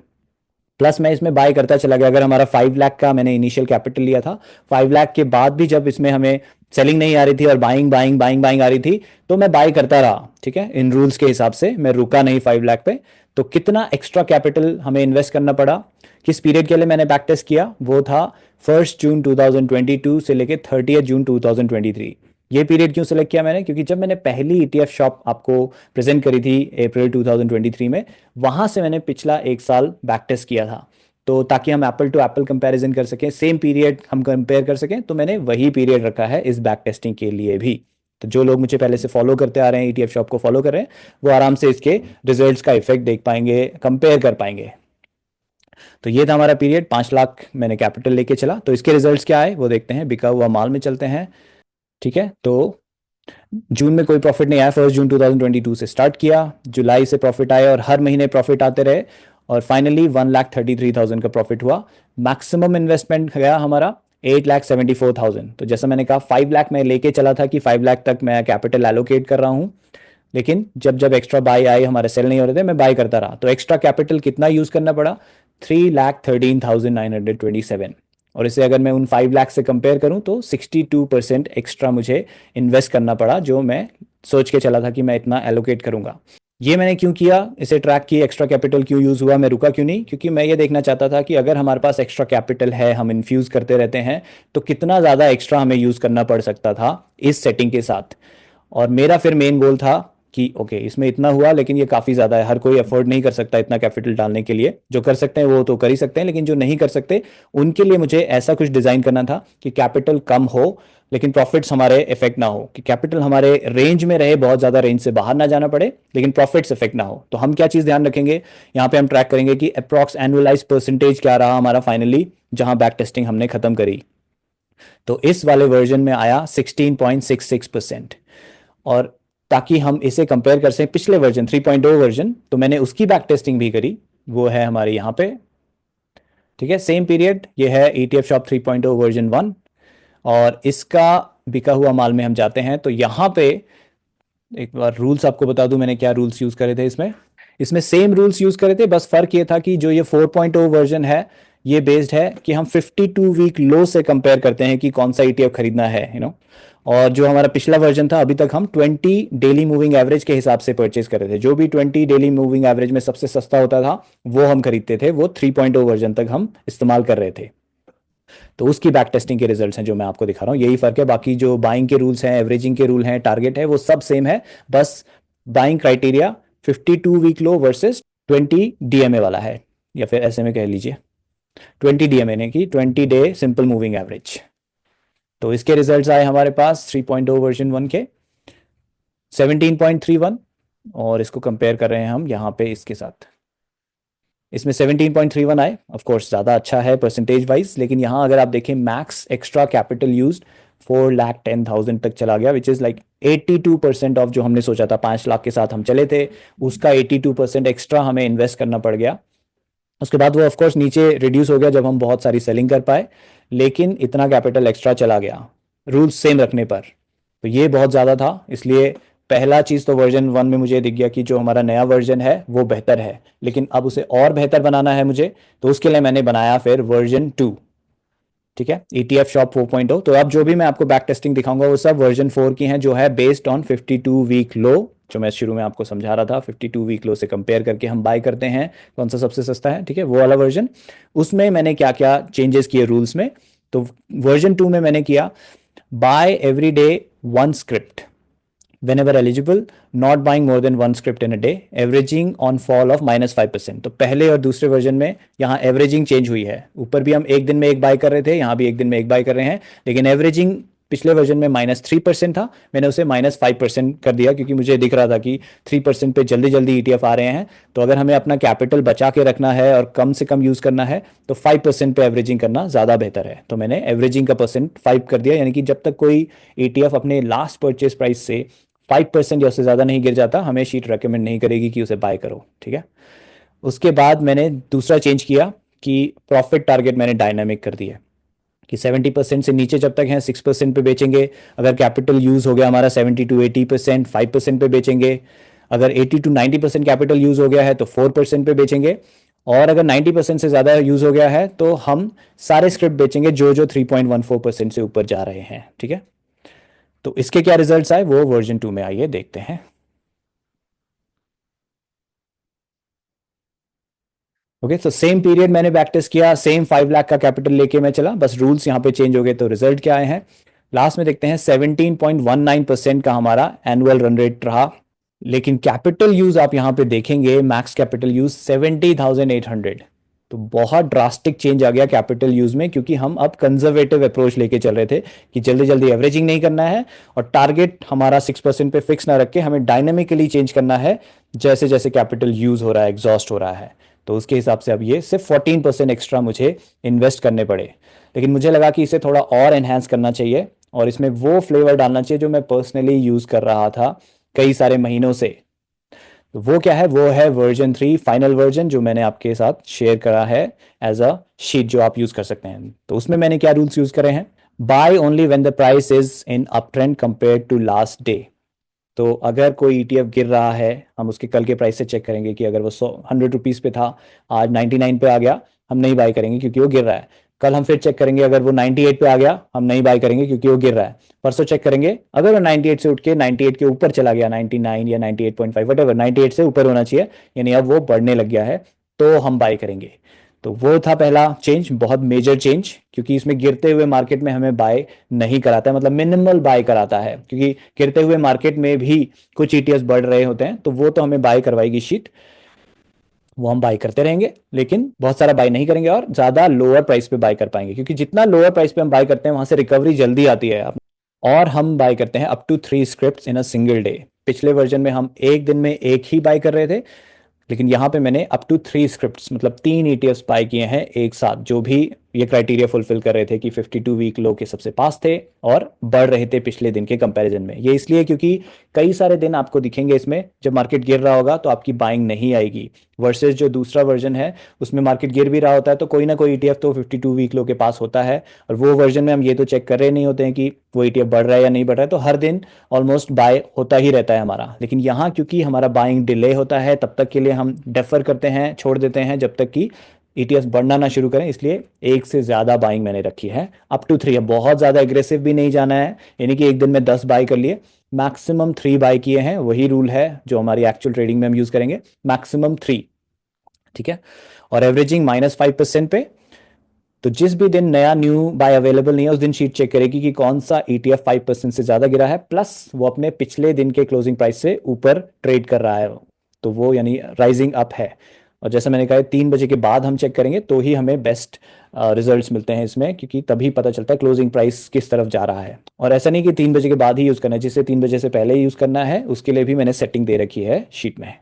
प्लस मैं इसमें बाय करता चला गया। अगर हमारा 5 लाख का मैंने इनिशियल कैपिटल लिया था, 5 लाख के बाद भी जब इसमें हमें सेलिंग नहीं आ रही थी और बाइंग बाइंग बाइंग बाइंग आ रही थी, तो मैं बाय करता रहा। ठीक है, इन रूल्स के हिसाब से मैं रुका नहीं 5 लाख पे। तो कितना एक्स्ट्रा कैपिटल हमें इन्वेस्ट करना पड़ा, किस पीरियड के लिए मैंने बैक टेस्ट किया, वो था 1 जून 2022 से लेके 30 जून 2023। ये पीरियड क्यों सेलेक्ट किया मैंने, क्योंकि जब मैंने पहली ETF शॉप आपको प्रेजेंट करी थी अप्रैल 2023 में, वहां से मैंने पिछला एक साल बैक टेस्ट किया था। तो ताकि हम एप्पल टू एप्पल कंपैरिजन कर सकें, सेम पीरियड हम कंपेयर कर सकें, तो मैंने वही पीरियड रखा है इस बैक टेस्टिंग के लिए भी। तो जो लोग मुझे पहले से फॉलो करते आ रहे हैं, ETF शॉप को फॉलो कर रहे हैं, वो आराम से इसके रिजल्ट्स का इफेक्ट देख पाएंगे, कंपेयर कर पाएंगे। तो ये था हमारा पीरियड, 5 लाख मैंने कैपिटल लेके चला। तो इसके रिजल्ट्स क्या आए वो देखते हैं, बिका हुआ माल में चलते हैं। ठीक है, तो जून में कोई प्रॉफिट नहीं आया, 1 जून 2022 से स्टार्ट किया, जुलाई से प्रॉफिट आया और हर महीने प्रॉफिट आते रहे और फाइनली 1,33,000 का प्रॉफिट हुआ। मैक्सिमम इन्वेस्टमेंट गया हमारा 8,74,000। तो जैसा मैंने कहा 5 लाख मैं लेके चला था कि 5 लाख तक मैं कैपिटल एलोकेट कर रहा हूँ, लेकिन जब जब एक्स्ट्रा बाय आए, हमारे सेल नहीं हो रहे थे, मैं बाय करता रहा। तो एक्स्ट्रा कैपिटल कितना यूज करना पड़ा? 3,13,927। और इसे अगर मैं उन 5 लाख से कंपेयर करूं तो 62% एक्स्ट्रा मुझे इन्वेस्ट करना पड़ा, जो मैं सोच के चला था कि मैं इतना एलोकेट करूंगा। ये मैंने क्यों किया, इसे ट्रैक किया, एक्स्ट्रा कैपिटल क्यों यूज हुआ, मैं रुका क्यों नहीं? क्योंकि मैं ये देखना चाहता था कि अगर हमारे पास एक्स्ट्रा कैपिटल है, हम इन्फ्यूज करते रहते हैं, तो कितना ज़्यादा एक्स्ट्रा हमें यूज करना पड़ सकता था इस सेटिंग के साथ। और मेरा फिर मेन गोल था कि ओके इसमें इतना हुआ, लेकिन ये काफ़ी ज़्यादा है, हर कोई अफोर्ड नहीं कर सकता इतना कैपिटल डालने के लिए। जो कर सकते हैं वो तो कर ही सकते हैं, लेकिन जो नहीं कर सकते उनके लिए मुझे ऐसा कुछ डिज़ाइन करना था कि कैपिटल कम हो लेकिन प्रॉफिट्स हमारे इफेक्ट ना हो, कि कैपिटल हमारे रेंज में रहे, बहुत ज़्यादा रेंज से बाहर ना जाना पड़े, लेकिन प्रॉफिट्स इफेक्ट ना हो। तो हम क्या चीज़ ध्यान रखेंगे यहाँ पे? हम ट्रैक करेंगे कि अप्रॉक्स एनुअलाइज परसेंटेज क्या रहा हमारा फाइनली, जहां बैक टेस्टिंग हमने खत्म करी। तो इस वाले वर्जन में आया 16.66%। और ताकि हम इसे कंपेयर कर सकें पिछले वर्जन 3.0 वर्जन, तो मैंने उसकी बैक टेस्टिंग भी करी, वो है हमारे यहाँ पे। ठीक है, सेम पीरियड, ये है ETF शॉप 3.0 वर्जन 1। और इसका बिका हुआ माल में हम जाते हैं, तो यहाँ पे एक बार रूल्स आपको बता दूं, मैंने क्या रूल्स यूज करे थे इसमें। इसमें सेम रूल्स यूज करे थे, बस फर्क ये था कि जो ये 4.0 वर्जन है, ये बेस्ड है कि हम 52 वीक लो से कंपेयर करते हैं कि कौन सा ETF खरीदना है, और जो हमारा पिछला वर्जन था, अभी तक हम 20 डेली मूविंग एवरेज के हिसाब से परचेज कर रहे थे। जो भी 20 डेली मूविंग एवरेज में सबसे सस्ता होता था वो हम खरीदते थे, वो 3.0 वर्जन तक हम इस्तेमाल कर रहे थे। तो उसकी बैक टेस्टिंग के रिजल्ट्स हैं जो मैं आपको दिखा रहा हूँ, यही फर्क है। बाकी जो बाइंग के रूल्स हैं, एवरेजिंग के रूल हैं, टारगेट है, वो सब सेम है। बस buying criteria 52 week low versus 20 DMA वाला है, या फिर ऐसे में कह लीजिए 20 DMA ने की 20 डे सिंपल मूविंग एवरेज। तो इसके रिजल्ट्स आए हमारे पास 3.0 वर्जन 1 के 17.31। और इसको कंपेयर कर रहे हैं हम यहाँ पे इसके साथ, इसमें 17.31 आए। ऑफ कोर्स ज़्यादा अच्छा है परसेंटेज वाइज, लेकिन यहाँ अगर आप देखें मैक्स एक्स्ट्रा कैपिटल यूज 4,10,000 तक चला गया, विच इज़ लाइक 82% ऑफ जो हमने सोचा था 5 लाख के साथ हम चले थे, उसका 82% एक्स्ट्रा हमें इन्वेस्ट करना पड़ गया। उसके बाद वो ऑफकोर्स नीचे रिड्यूस हो गया जब हम बहुत सारी सेलिंग कर पाए, लेकिन इतना कैपिटल एक्स्ट्रा चला गया रूल्स सेम रखने पर। तो ये बहुत ज़्यादा था, इसलिए पहला चीज़ तो वर्जन 1 में मुझे दिख गया कि जो हमारा नया वर्जन है वो बेहतर है, लेकिन अब उसे और बेहतर बनाना है मुझे, तो उसके लिए मैंने बनाया फिर वर्जन 2। ठीक है, ETF शॉप 4.0। तो अब जो भी मैं आपको बैक टेस्टिंग दिखाऊंगा वो सब वर्जन 4 की हैं, जो है बेस्ड ऑन 52 वीक लो, जो मैं शुरू में आपको समझा रहा था। 52 वीक लो से कंपेयर करके हम बाय करते हैं कौन सा सबसे सस्ता है, ठीक है, वो वाला वर्जन। उसमें मैंने क्या क्या चेंजेस किए रूल्स में, तो वर्जन 2 में मैंने किया buy every day one script whenever eligible, not buying more than one script in a day, averaging on fall of -5%। तो पहले और दूसरे वर्जन में यहाँ एवरेजिंग चेंज हुई है, ऊपर भी हम एक दिन में एक बाय कर रहे थे, यहाँ भी एक दिन में एक बाय कर रहे हैं, लेकिन एवरेजिंग पिछले वर्जन में -3% था, मैंने उसे -5% कर दिया, क्योंकि मुझे दिख रहा था कि 3% पे जल्दी जल्दी ETF आ रहे हैं। तो अगर हमें अपना कैपिटल बचा के रखना है और कम से कम यूज़ करना है, तो 5% पे एवरेजिंग करना ज़्यादा बेहतर है। तो मैंने एवरेजिंग का परसेंट 5 कर दिया, यानी कि जब तक कोई ETF अपने लास्ट परचेज प्राइस से 5% या उससे ज़्यादा नहीं गिर जाता, हमें शीट रेकमेंड नहीं करेगी कि उसे बाय करो। ठीक है, उसके बाद मैंने दूसरा चेंज किया कि प्रॉफिट टारगेट मैंने डायनामिक कर दिया, कि 70% से नीचे जब तक हैं 6% पे बेचेंगे। अगर कैपिटल यूज़ हो गया हमारा 70 to 80%, 5% पे बेचेंगे। अगर 80 to 90% कैपिटल यूज़ हो गया है तो 4% पे बेचेंगे। और अगर 90% से ज़्यादा यूज़ हो गया है तो हम सारे स्क्रिप्ट बेचेंगे जो जो 3.14% से ऊपर जा रहे हैं। ठीक है, तो इसके क्या रिजल्ट्स आए वो वर्जन 2 में आइए देखते हैं। ओके, तो सेम पीरियड मैंने बैक टेस्ट किया, सेम 5 लाख का कैपिटल लेके मैं चला, बस रूल्स यहाँ पे चेंज हो गए। तो रिजल्ट क्या आए हैं लास्ट में देखते हैं। 17.19% का हमारा एनुअल रन रेट रहा, लेकिन कैपिटल यूज आप यहाँ पे देखेंगे, मैक्स कैपिटल यूज 70,800। तो बहुत ड्रास्टिक चेंज आ गया कैपिटल यूज में, क्योंकि हम अब कंजर्वेटिव अप्रोच लेके चल रहे थे कि जल्दी जल्दी एवरेजिंग नहीं करना है, और टारगेट हमारा 6% पे फिक्स ना रख के हमें डायनेमिकली चेंज करना है जैसे जैसे कैपिटल यूज हो रहा है, एग्जॉस्ट हो रहा है। तो उसके हिसाब से अब ये सिर्फ 14% एक्स्ट्रा मुझे इन्वेस्ट करने पड़े, लेकिन मुझे लगा कि इसे थोड़ा और एनहेंस करना चाहिए, और इसमें वो फ्लेवर डालना चाहिए जो मैं पर्सनली यूज कर रहा था कई सारे महीनों से। तो वो क्या है, वो है वर्जन 3 फाइनल वर्जन, जो मैंने आपके साथ शेयर करा है एज अ शीट, जो आप यूज कर सकते हैं। तो उसमें मैंने क्या रूल्स यूज करे हैं, buy only when the price is in up trend compare to last day. तो अगर कोई ईटीएफ गिर रहा है, हम उसके कल के प्राइस से चेक करेंगे कि अगर वो 100 रुपीज़ पे था, आज 99 पे आ गया, हम नहीं बाय करेंगे क्योंकि वो गिर रहा है। कल हम फिर चेक करेंगे, अगर वो 98 पे आ गया, हम नहीं बाय करेंगे क्योंकि वो गिर रहा है। परसों चेक करेंगे, अगर वो 98 से उठ के 98 के ऊपर चला गया, 99 या 98.5 वटेवर, 98 से ऊपर होना चाहिए, यानी अब वो बढ़ने लग गया है, तो हम बाय करेंगे। तो वो था पहला चेंज, बहुत मेजर चेंज, क्योंकि इसमें गिरते हुए मार्केट में हमें बाय नहीं कराता है, मतलब मिनिमल बाय कराता है, क्योंकि गिरते हुए मार्केट में भी कुछ ईटीएफ बढ़ रहे होते हैं, तो वो तो हमें बाय करवाएगी शीट, वो हम बाय करते रहेंगे, लेकिन बहुत सारा बाय नहीं करेंगे और ज्यादा लोअर प्राइस पे बाय कर पाएंगे, क्योंकि जितना लोअर प्राइस पे हम बाय करते हैं वहां से रिकवरी जल्दी आती है। और हम बाय करते हैं up to 3 scripts in a single day. पिछले वर्जन में हम एक दिन में एक ही बाय कर रहे थे, लेकिन यहाँ पे मैंने अप टू 3 स्क्रिप्ट्स, मतलब 3 ETFs बाय किए हैं एक साथ, जो भी ये क्राइटेरिया फुलफिल कर रहे थे कि 52 वीक लो के सबसे पास थे और बढ़ रहे थे पिछले दिन के कंपैरिजन में। ये इसलिए क्योंकि कई सारे दिन आपको दिखेंगे इसमें जब मार्केट गिर रहा होगा तो आपकी बाइंग नहीं आएगी, वर्सेस जो दूसरा वर्जन है उसमें मार्केट गिर भी रहा होता है तो कोई ना कोई ईटीएफ तो 52 वीक लो के पास होता है, और वो वर्जन में हम ये तो चेक कर रहे नहीं होते हैं कि वो ईटीएफ बढ़ रहा है या नहीं बढ़ रहा है, तो हर दिन ऑलमोस्ट बाय होता ही रहता है हमारा। लेकिन यहाँ क्योंकि हमारा बाइंग डिले होता है, तब तक के लिए हम डेफर करते हैं, छोड़ देते हैं जब तक कि ईटीएफ बढ़ना ना शुरू करें, इसलिए एक से ज्यादा बाइंग मैंने रखी है, अप टू 3 है, बहुत ज्यादा एग्रेसिव भी नहीं जाना है, यानी कि एक दिन में 10 बाय कर लिए, मैक्सिमम 3 बाय किए हैं, वही रूल है जो हमारी एक्चुअल ट्रेडिंग में हम यूज करेंगे, मैक्सिमम 3। ठीक है, और एवरेजिंग -5% पे। तो जिस भी दिन नया न्यू बाय अवेलेबल नहीं है उस दिन शीट चेक करेगी कि कौन सा ईटीएफ 5% से ज्यादा गिरा है, प्लस वो अपने पिछले दिन के क्लोजिंग प्राइस से ऊपर ट्रेड कर रहा है, तो वो यानी राइजिंग अप है। और जैसे मैंने कहा 3 बजे के बाद हम चेक करेंगे तो ही हमें बेस्ट रिजल्ट्स मिलते हैं इसमें, क्योंकि तभी पता चलता है क्लोजिंग प्राइस किस तरफ जा रहा है। और ऐसा नहीं कि 3 बजे के बाद ही यूज करना है, जिसे 3 बजे से पहले यूज करना है उसके लिए भी मैंने सेटिंग दे रखी है शीट में।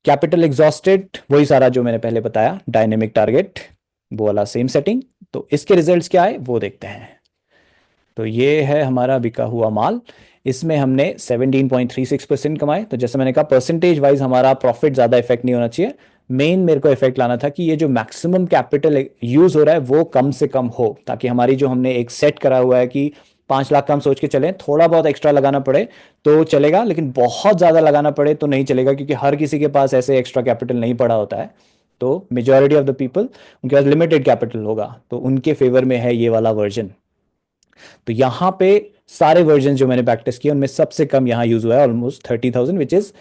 कैपिटल एग्जॉस्टेड, वही सारा जो मैंने पहले बताया, डायनेमिक टारगेट वो वाला सेम सेटिंग। तो इसके रिजल्ट्स क्या आए वो देखते हैं। तो ये है हमारा बिका हुआ माल, इसमें हमने 17.36% कमाए। तो जैसे मैंने कहा परसेंटेज वाइज हमारा प्रॉफिट ज़्यादा इफेक्ट नहीं होना चाहिए, मेन मेरे को इफेक्ट लाना था कि ये जो मैक्सिमम कैपिटल यूज हो रहा है वो कम से कम हो, ताकि हमारी जो हमने एक सेट करा हुआ है कि 5 लाख का हम सोच के चलें, थोड़ा बहुत एक्स्ट्रा लगाना पड़े तो चलेगा, लेकिन बहुत ज़्यादा लगाना पड़े तो नहीं चलेगा, क्योंकि हर किसी के पास ऐसे एक्स्ट्रा कैपिटल नहीं पड़ा होता है। तो मेजॉरिटी ऑफ द पीपल उनके पास लिमिटेड कैपिटल होगा, तो उनके फेवर में है ये वाला वर्जन। तो यहाँ पे सारे वर्जन जो मैंने बैक टेस्ट किए उनमें सबसे कम यहाँ यूज हुआ है, ऑलमोस्ट 30,000, विच इज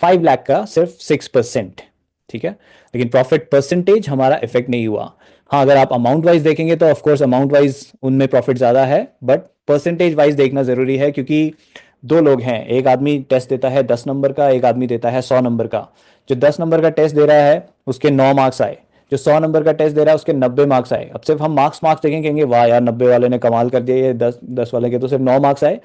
5 लाख का सिर्फ 6%। ठीक है, लेकिन प्रॉफिट परसेंटेज हमारा इफेक्ट नहीं हुआ। हाँ, अगर आप अमाउंट वाइज देखेंगे तो ऑफकोर्स अमाउंट वाइज उनमें प्रॉफिट ज्यादा है, बट परसेंटेज वाइज देखना जरूरी है, क्योंकि दो लोग हैं, एक आदमी टेस्ट देता है 10 नंबर का, एक आदमी देता है 100 नंबर का। जो 10 नंबर का टेस्ट दे रहा है उसके 9 मार्क्स आए, जो 100 नंबर का टेस्ट दे रहा है उसके 90 मार्क्स आए। अब सिर्फ हम मार्क्स मार्क्स देखेंगे, कहेंगे वाह यार 90 वाले ने कमाल कर दिया, ये 10 वाले के तो सिर्फ 9 मार्क्स आए।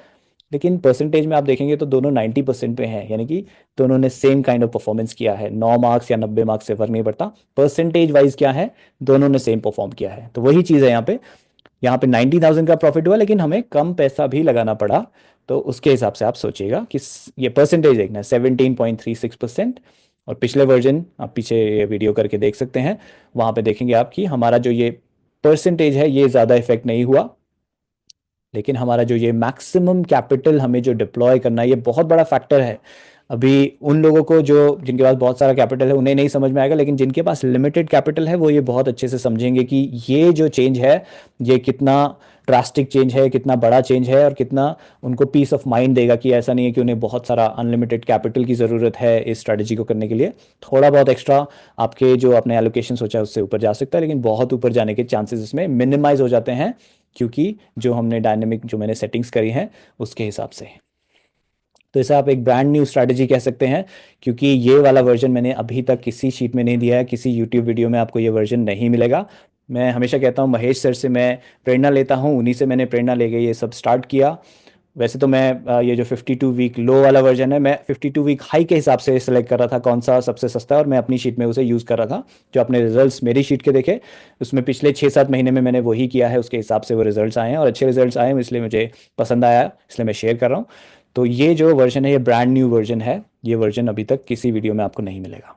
लेकिन परसेंटेज में आप देखेंगे तो दोनों 90% पे हैं, यानी कि दोनों ने सेम काइंड ऑफ परफॉर्मेंस किया है, 9 मार्क्स या 90 मार्क्स से फर्क नहीं पड़ता, परसेंटेज वाइज क्या है, दोनों ने सेम परफॉर्म किया है। तो वही चीज़ है यहाँ पे, यहाँ पे 90,000 का प्रॉफिट हुआ लेकिन हमें कम पैसा भी लगाना पड़ा। तो उसके हिसाब से आप सोचिएगा कि ये परसेंटेज देखना है 17.36%। और पिछले वर्जन आप पीछे ये वीडियो करके देख सकते हैं, वहां पे देखेंगे आप कि हमारा जो ये परसेंटेज है ये ज़्यादा इफेक्ट नहीं हुआ, लेकिन हमारा जो ये मैक्सिमम कैपिटल हमें जो डिप्लॉय करना है ये बहुत बड़ा फैक्टर है। अभी उन लोगों को जो जिनके पास बहुत सारा कैपिटल है उन्हें नहीं समझ में आएगा, लेकिन जिनके पास लिमिटेड कैपिटल है वो ये बहुत अच्छे से समझेंगे कि ये जो चेंज है ये कितना ड्रास्टिक चेंज है, कितना बड़ा चेंज है, और कितना उनको पीस ऑफ माइंड देगा कि ऐसा नहीं है कि उन्हें बहुत सारा अनलिमिटेड कैपिटल की ज़रूरत है इस स्ट्रैटेजी को करने के लिए। थोड़ा बहुत एक्स्ट्रा आपके जो आपने एलोकेशन सोचा है उससे ऊपर जा सकता है, लेकिन बहुत ऊपर जाने के चांसेस इसमें मिनिमाइज हो जाते हैं, क्योंकि जो हमने डायनेमिक जो मैंने सेटिंग्स करी हैं उसके हिसाब से। तो इसे आप एक ब्रांड न्यू स्ट्रैटेजी कह सकते हैं, क्योंकि ये वाला वर्जन मैंने अभी तक किसी शीट में नहीं दिया है, किसी यूट्यूब वीडियो में आपको ये वर्जन नहीं मिलेगा। मैं हमेशा कहता हूँ महेश सर से मैं प्रेरणा लेता हूँ, उन्हीं से मैंने प्रेरणा लेके ये सब स्टार्ट किया। वैसे तो मैं ये जो 52 वीक लो वाला वर्जन है, मैं 52 वीक हाई के हिसाब से सेलेक्ट कर रहा था कौन सा सबसे सस्ता है, और मैं अपनी शीट में उसे यूज़ कर रहा था। जो अपने रिजल्ट्स मेरी शीट के देखे उसमें पिछले 6-7 महीने में मैंने वही किया है, उसके हिसाब से वो रिजल्ट्स आए हैं और अच्छे रिजल्ट्स आए हैं, इसलिए मुझे पसंद आया, इसलिए मैं शेयर कर रहा हूँ। तो ये जो वर्जन है ये ब्रांड न्यू वर्जन है, ये वर्जन अभी तक किसी वीडियो में आपको नहीं मिलेगा।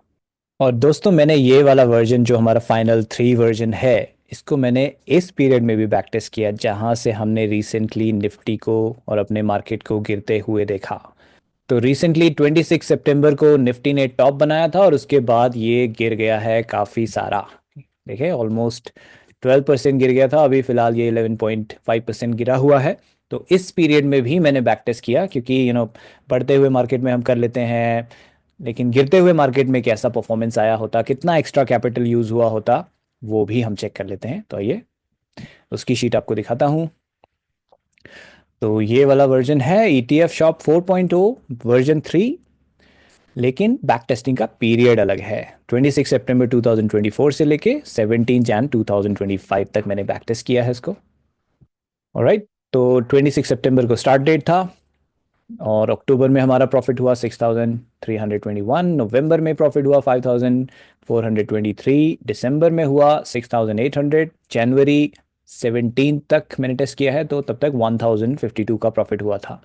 और दोस्तों मैंने ये वाला वर्जन जो हमारा फाइनल 3 वर्जन है इसको मैंने इस पीरियड में भी बैक टेस्ट किया जहां से हमने रिसेंटली निफ्टी को और अपने मार्केट को गिरते हुए देखा। तो रिसेंटली 26 सितंबर को निफ्टी ने टॉप बनाया था और उसके बाद ये गिर गया है काफ़ी सारा। देखिए ऑलमोस्ट 12% गिर गया था, अभी फिलहाल ये 11.5% गिरा हुआ है। तो इस पीरियड में भी मैंने बैक टेस्ट किया क्योंकि बढ़ते हुए मार्केट में हम कर लेते हैं, लेकिन गिरते हुए मार्केट में कैसा परफॉर्मेंस आया होता, कितना एक्स्ट्रा कैपिटल यूज़ हुआ होता, वो भी हम चेक कर लेते हैं। तो आइए उसकी शीट आपको दिखाता हूँ। तो ये वाला वर्जन है ETF शॉप 4.0 वर्जन 3, लेकिन बैक टेस्टिंग का पीरियड अलग है। 26 सितंबर 2024 से लेके 17 जैन 2025 तक मैंने बैक टेस्ट किया है इसको। ऑलराइट, तो 26 सितंबर को स्टार्ट डेट था और अक्टूबर में हमारा प्रॉफिट हुआ 6,321, नवंबर में प्रॉफिट हुआ 5,423, दिसंबर में हुआ 6,800, जनवरी 17 तक मैंने टेस्ट किया है तो तब तक 1,052 का प्रॉफिट हुआ था।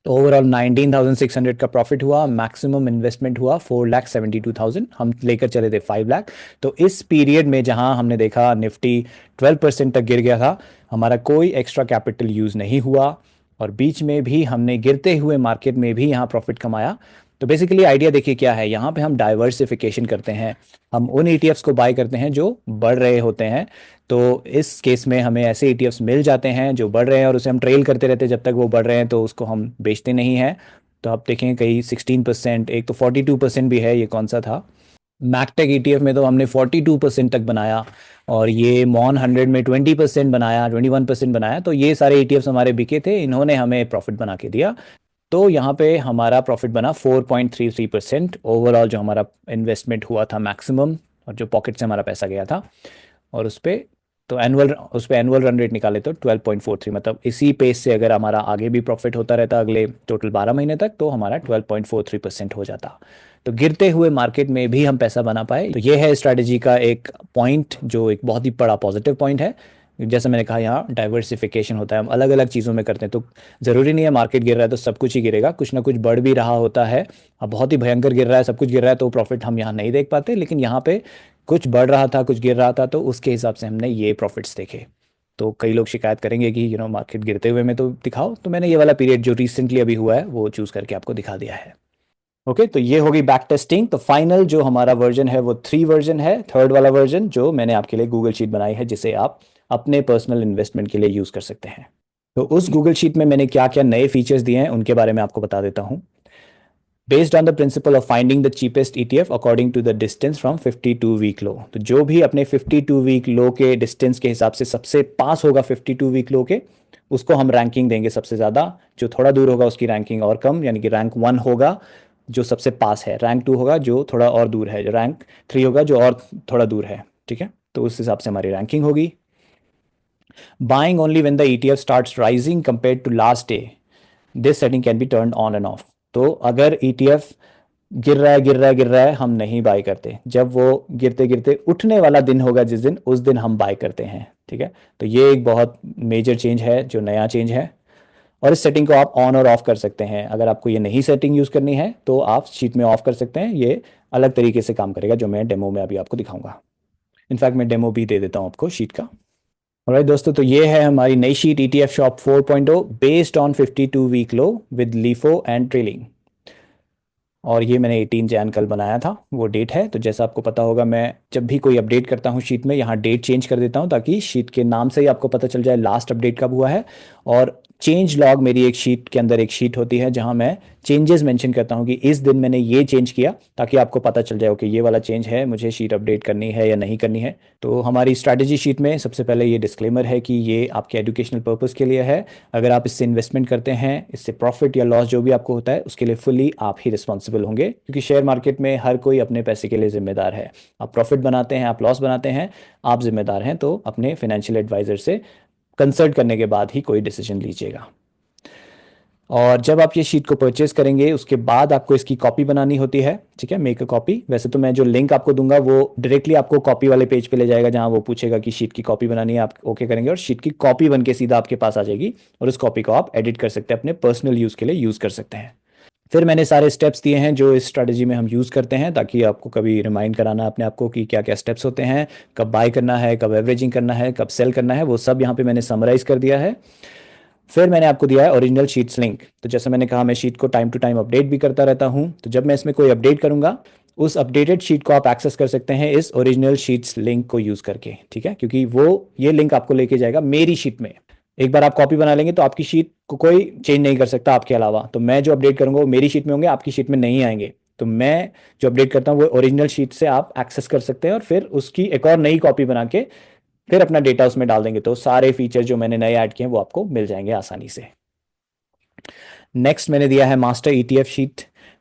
तो ओवरऑल 19,600 का प्रॉफिट हुआ, मैक्सिमम इन्वेस्टमेंट हुआ 4,72,000, हम लेकर चले थे 5 लाख। तो इस पीरियड में जहां हमने देखा निफ्टी 12% तक गिर गया था, हमारा कोई एक्स्ट्रा कैपिटल यूज़ नहीं हुआ और बीच में भी हमने गिरते हुए मार्केट में भी यहाँ प्रॉफिट कमाया। तो बेसिकली आइडिया देखिए क्या है, यहाँ पे हम डाइवर्सिफिकेशन करते हैं, हम उन ETFs को बाय करते हैं जो बढ़ रहे होते हैं। तो इस केस में हमें ऐसे ETFs मिल जाते हैं जो बढ़ रहे हैं और उसे हम ट्रेल करते रहते हैं जब तक वो बढ़ रहे हैं, तो उसको हम बेचते नहीं हैं। तो आप देखें कहीं 16%, एक तो 42% भी है, ये कौन सा था, मैकटेक ETF में तो हमने 42% तक बनाया और ये मॉन 100 में 20% बनाया, 21% बनाया। तो ये सारे ETFs हमारे बिके थे, इन्होंने हमें प्रॉफिट बना के दिया। तो यहाँ पे हमारा प्रॉफिट बना 4.33% ओवरऑल, जो हमारा इन्वेस्टमेंट हुआ था मैक्सिमम और जो पॉकेट से हमारा पैसा गया था। और उस पे एनुअल रन रेट निकाले तो 12.43, मतलब इसी पेस से अगर हमारा आगे भी प्रॉफिट होता रहता अगले टोटल 12 महीने तक तो हमारा 12.43% हो जाता। तो गिरते हुए मार्केट में भी हम पैसा बना पाए। तो ये है स्ट्रैटेजी का एक पॉइंट जो एक बहुत ही बड़ा पॉजिटिव पॉइंट है। जैसे मैंने कहा यहाँ डाइवर्सिफिकेशन होता है, हम अलग अलग चीज़ों में करते हैं। तो ज़रूरी नहीं है मार्केट गिर रहा है तो सब कुछ ही गिरेगा, कुछ ना कुछ बढ़ भी रहा होता है। अब बहुत ही भयंकर गिर रहा है, सब कुछ गिर रहा है तो प्रॉफिट हम यहाँ नहीं देख पाते, लेकिन यहाँ पे कुछ बढ़ रहा था कुछ गिर रहा था तो उसके हिसाब से हमने ये प्रॉफिट्स देखे। तो कई लोग शिकायत करेंगे कि मार्केट गिरते हुए में तो दिखाओ, तो मैंने ये वाला पीरियड जो रिसेंटली अभी हुआ है वो चूज करके आपको दिखा दिया है। ओके, तो ये होगी बैक टेस्टिंग। तो फाइनल जो हमारा वर्जन है वो 3 वर्जन है, थर्ड वाला वर्जन जो मैंने आपके लिए गूगल शीट बनाई है जिसे आप अपने पर्सनल इन्वेस्टमेंट के लिए यूज कर सकते हैं। तो उस गूगल शीट में मैंने क्या क्या नए फीचर्स दिए हैं उनके बारे में आपको बता देता हूँ। Based on the principle of finding the cheapest ETF according to the distance from 52 week low, तो जो भी अपने 52 वीक लो के डिस्टेंस के हिसाब से सबसे पास होगा 52 वीक लो के, उसको हम रैंकिंग देंगे सबसे ज़्यादा। जो थोड़ा दूर होगा उसकी रैंकिंग और कम, यानी कि रैंक 1 होगा जो सबसे पास है, रैंक 2 होगा जो थोड़ा और दूर है, जो रैंक 3 होगा जो और थोड़ा दूर है। ठीक है, तो उस हिसाब से हमारी रैंकिंग होगी। Buying only when the ETF starts rising compared to last day, this setting can be turn on and off. तो अगर ETF गिर रहा है गिर रहा है गिर रहा है, हम नहीं बाय करते। जब वो गिरते गिरते उठने वाला दिन होगा जिस दिन, उस दिन हम बाय करते हैं। ठीक है, तो ये एक बहुत मेजर चेंज है जो नया चेंज है। और इस सेटिंग को आप ऑन और ऑफ कर सकते हैं। अगर आपको ये नहीं सेटिंग यूज़ करनी है तो आप शीट में ऑफ कर सकते हैं, ये अलग तरीके से काम करेगा जो मैं डेमो में अभी आपको दिखाऊंगा। इनफैक्ट मैं डेमो भी दे देता हूँ आपको शीट का। ऑलराइट दोस्तों, तो ये है हमारी नई sheet ETF shop 4.0 based on 52 week low with LIFO and trailing. और ये मैंने 18 जैन कल बनाया था, वो डेट है। तो जैसा आपको पता होगा मैं जब भी कोई अपडेट करता हूँ शीट में यहाँ डेट चेंज कर देता हूँ ताकि शीट के नाम से ही आपको पता चल जाए लास्ट अपडेट कब हुआ है। और चेंज लॉग मेरी एक शीट के अंदर एक शीट होती है जहाँ मैं चेंजेस मेंशन करता हूँ कि इस दिन मैंने ये चेंज किया, ताकि आपको पता चल जाए कि ये वाला चेंज है, मुझे शीट अपडेट करनी है या नहीं करनी है। तो हमारी स्ट्रैटेजी शीट में सबसे पहले ये डिस्क्लेमर है कि ये आपके एजुकेशनल पर्पज़ के लिए है। अगर आप इससे इन्वेस्टमेंट करते हैं, इससे प्रॉफिट या लॉस जो भी आपको होता है उसके लिए फुली आप ही रिस्पॉन्सिबल होंगे, क्योंकि शेयर मार्केट में हर कोई अपने पैसे के लिए जिम्मेदार है। आप प्रॉफिट बनाते हैं, आप लॉस बनाते हैं, आप जिम्मेदार हैं। तो अपने फाइनेंशियल एडवाइजर से कंसल्ट करने के बाद ही कोई डिसीजन लीजिएगा। और जब आप ये शीट को परचेज करेंगे उसके बाद आपको इसकी कॉपी बनानी होती है। ठीक है, मेक अ कॉपी। वैसे तो मैं जो लिंक आपको दूंगा वो डायरेक्टली आपको कॉपी वाले पेज पे ले जाएगा जहां वो पूछेगा कि शीट की कॉपी बनानी है, आप ओके करेंगे और शीट की कॉपी बन के सीधा आपके पास आ जाएगी और उस कॉपी को आप एडिट कर सकते हैं, अपने पर्सनल यूज़ के लिए यूज़ कर सकते हैं। फिर मैंने सारे स्टेप्स दिए हैं जो इस स्ट्रैटेजी में हम यूज़ करते हैं, ताकि आपको कभी रिमाइंड कराना अपने आप को कि क्या क्या स्टेप्स होते हैं, कब बाय करना है, कब एवरेजिंग करना है, कब सेल करना है, वो सब यहाँ पे मैंने समराइज कर दिया है। फिर मैंने आपको दिया है ओरिजिनल शीट्स लिंक। तो जैसे मैंने कहा, मैं शीट को टाइम टू टाइम अपडेट भी करता रहता हूँ, तो जब मैं इसमें कोई अपडेट करूंगा, उस अपडेटेड शीट को आप एक्सेस कर सकते हैं इस ओरिजिनल शीट्स लिंक को यूज़ करके, ठीक है, क्योंकि वो ये लिंक आपको लेके जाएगा मेरी शीट में। एक बार आप कॉपी बना लेंगे तो आपकी शीट को कोई चेंज नहीं कर सकता आपके अलावा। तो मैं जो अपडेट करूंगा वो मेरी शीट में होंगे, आपकी शीट में नहीं आएंगे। तो मैं जो अपडेट करता हूँ वो ओरिजिनल शीट से आप एक्सेस कर सकते हैं, और फिर उसकी एक और नई कॉपी बना के फिर अपना डेटा उसमें डाल देंगे, तो सारे फीचर जो मैंने नए ऐड किए हैं वो आपको मिल जाएंगे आसानी से। नेक्स्ट मैंने दिया है मास्टर ईटीएफ शीट।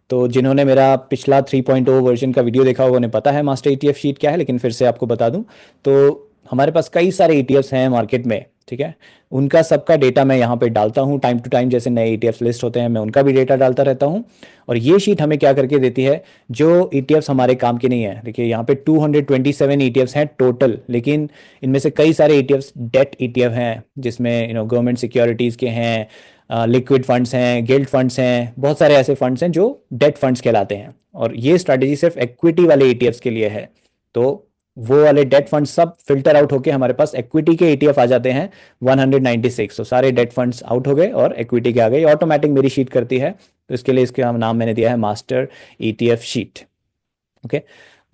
तो जिन्होंने मेरा पिछला 3.0 वर्जन का वीडियो देखा होगा उन्हें पता है मास्टर ईटीएफ शीट क्या है, लेकिन फिर से आपको बता दूं तो हमारे पास कई सारे ईटीएफ्स हैं मार्केट में, ठीक है। उनका सबका डेटा मैं यहाँ पे डालता हूँ टाइम टू टाइम, जैसे नए ईटीएफ्स लिस्ट होते हैं मैं उनका भी डेटा डालता रहता हूँ। और ये शीट हमें क्या करके देती है, जो ईटीएफ्स हमारे काम के नहीं है। देखिए यहाँ पे 227 ईटीएफ्स हैं टोटल, लेकिन इनमें से कई सारे ईटीएफ्स डेट ईटीएफ हैं, जिसमें गवर्नमेंट सिक्योरिटीज़ के हैं, लिक्विड फंड्स हैं, गिल्ड फंड्स हैं, बहुत सारे ऐसे फंड्स हैं जो डेट फंड्स कहलाते हैं। और ये स्ट्रैटेजी सिर्फ इक्विटी वाले ईटीएफ्स के लिए है। तो वो वाले डेट फंड्स सब फिल्टर आउट होके हमारे पास इक्विटी के ईटीएफ आ जाते हैं 196। तो सारे डेट फंड्स आउट हो गए और इक्विटी के आ गए, ऑटोमेटिक मेरी शीट करती है। तो इसके लिए इसका नाम मैंने दिया है मास्टर ईटीएफ शीट। ओके,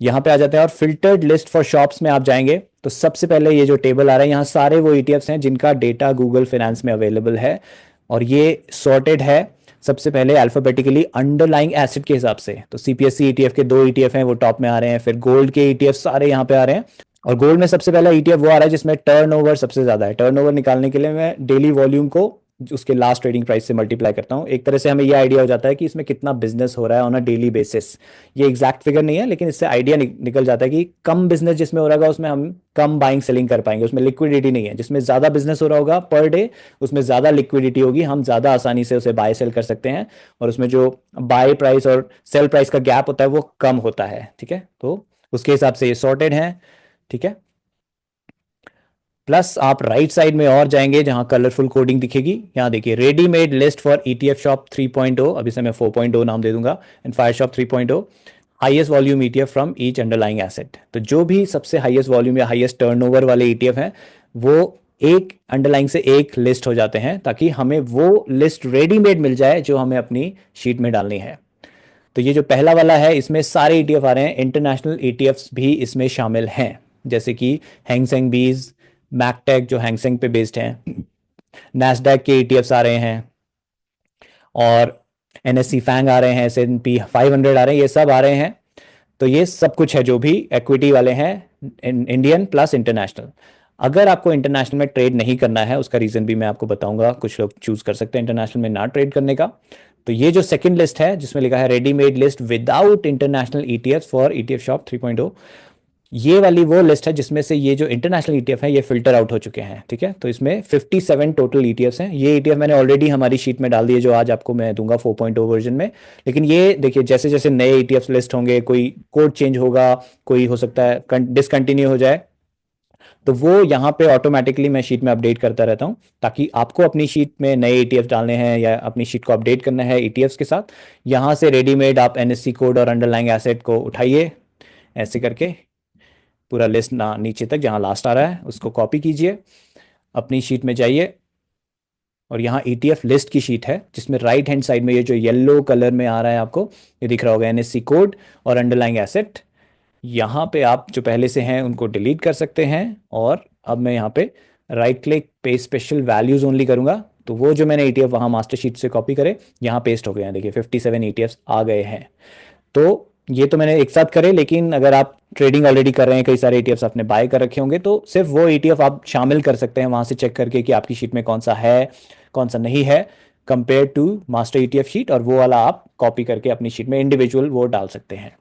यहाँ पे आ जाते हैं और फिल्टर्ड लिस्ट फॉर शॉप्स में आप जाएंगे तो सबसे पहले ये जो टेबल आ रहा है, यहाँ सारे वो ईटीएफ्स हैं जिनका डेटा गूगल फाइनेंस में अवेलेबल है, और ये सॉर्टेड है सबसे पहले अल्फाबेटिकली अंडरलाइंग एसेट के हिसाब से। तो सीपीएससी ईटीएफ के 2 ईटीएफ हैं वो टॉप में आ रहे हैं, फिर गोल्ड के ईटीएफ सारे यहाँ पे आ रहे हैं। और गोल्ड में सबसे पहला ईटीएफ वो आ रहा है जिसमें टर्नओवर सबसे ज्यादा है। टर्नओवर निकालने के लिए मैं डेली वॉल्यूम को उसके लास्ट ट्रेडिंग प्राइस से मल्टीप्लाई करता हूँ। एक तरह से हमें ये आइडिया हो जाता है कि इसमें कितना बिजनेस हो रहा है ऑन अ डेली बेसिस। ये एग्जैक्ट फिगर नहीं है, लेकिन इससे आइडिया निकल जाता है कि कम बिजनेस जिसमें हो रहा होगा उसमें हम कम बाइंग सेलिंग कर पाएंगे, उसमें लिक्विडिटी नहीं है। जिसमें ज्यादा बिजनेस हो रहा होगा पर डे, उसमें ज्यादा लिक्विडिटी होगी, हम ज्यादा आसानी से उसे बाय सेल कर सकते हैं, और उसमें जो बाय प्राइस और सेल प्राइस का गैप होता है वो कम होता है, ठीक है। तो उसके हिसाब से ये सॉर्टेड है, ठीक है। प्लस आप राइट साइड में और जाएंगे जहां कलरफुल कोडिंग दिखेगी, यहाँ देखिए readymade list for ETF shop 3.0, अभी से मैं 4.0 नाम दे दूंगा, and fire shop 3.0, highest volume ETF from each underlying asset. तो जो भी सबसे हाईएस्ट वॉल्यूम या हाईएस्ट टर्नओवर वाले ईटीएफ हैं वो एक अंडरलाइंग से एक लिस्ट हो जाते हैं, ताकि हमें वो लिस्ट रेडीमेड मिल जाए जो हमें अपनी शीट में डालनी है। तो ये जो पहला वाला है इसमें सारे ईटीएफ आ रहे हैं, इंटरनेशनल ईटीएफ्स भी इसमें शामिल हैं, जैसे कि हैंगसेंग बीज, मैकटेक जो हैंगसेंग पे बेस्ड हैं, नैस्डैक के ईटीएफ्स आ रहे हैं, और एनएससी फैंग आ रहे हैं, S&P 500 आ रहे हैं, ये सब आ रहे हैं। तो ये सब कुछ है जो भी इक्विटी वाले हैं, इंडियन प्लस इंटरनेशनल। अगर आपको इंटरनेशनल में ट्रेड नहीं करना है, उसका रीजन भी मैं आपको बताऊंगा, कुछ लोग चूज कर सकते हैं इंटरनेशनल में ना ट्रेड करने का। तो ये जो सेकंड लिस्ट है जिसमें लिखा है readymade list without international ETF for ETF shop 3.0, ये वाली वो लिस्ट है जिसमें से ये जो इंटरनेशनल ईटीएफ है ये फिल्टर आउट हो चुके हैं, ठीक है। तो इसमें 57 टोटल ईटीएफ्स हैं। ये ईटीएफ मैंने ऑलरेडी हमारी शीट में डाल दिए जो आज आपको मैं दूंगा 4.0 वर्जन में। लेकिन ये देखिए जैसे जैसे नए ईटीएफ लिस्ट होंगे, कोई कोड चेंज होगा, कोई हो सकता है डिसकंटिन्यू हो जाए, तो वो यहाँ पे ऑटोमेटिकली मैं शीट में अपडेट करता रहता हूँ, ताकि आपको अपनी शीट में नए ईटीएफ डालने हैं या अपनी शीट को अपडेट करना है ईटीएफ्स के साथ, यहाँ से रेडीमेड आप एनएससी कोड और अंडरलाइंग एसेट को उठाइए, ऐसे करके पूरा लिस्ट ना नीचे तक जहाँ लास्ट आ रहा है उसको कॉपी कीजिए, अपनी शीट में जाइए, और यहाँ ईटीएफ लिस्ट की शीट है जिसमें राइट हैंड साइड में ये जो येलो कलर में आ रहा है आपको, ये दिख रहा होगा एनएससी कोड और अंडरलाइंग एसेट। यहाँ पे आप जो पहले से हैं उनको डिलीट कर सकते हैं, और अब मैं यहाँ पे राइट क्लिक पे स्पेशल वैल्यूज ओनली करूंगा, तो वो जो मैंने ईटीएफ वहाँ मास्टर शीट से कॉपी करे यहाँ पेस्ट हो गए हैं, देखिए 57 ईटीएफ आ गए हैं। तो ये तो मैंने एक साथ करे, लेकिन अगर आप ट्रेडिंग ऑलरेडी कर रहे हैं, कई सारे ईटीएफ्स आपने बाय कर रखे होंगे, तो सिर्फ वो ईटीएफ आप शामिल कर सकते हैं वहां से चेक करके कि आपकी शीट में कौन सा है कौन सा नहीं है, compare to master ETF sheet, और वो वाला आप कॉपी करके अपनी शीट में इंडिविजुअल वो डाल सकते हैं।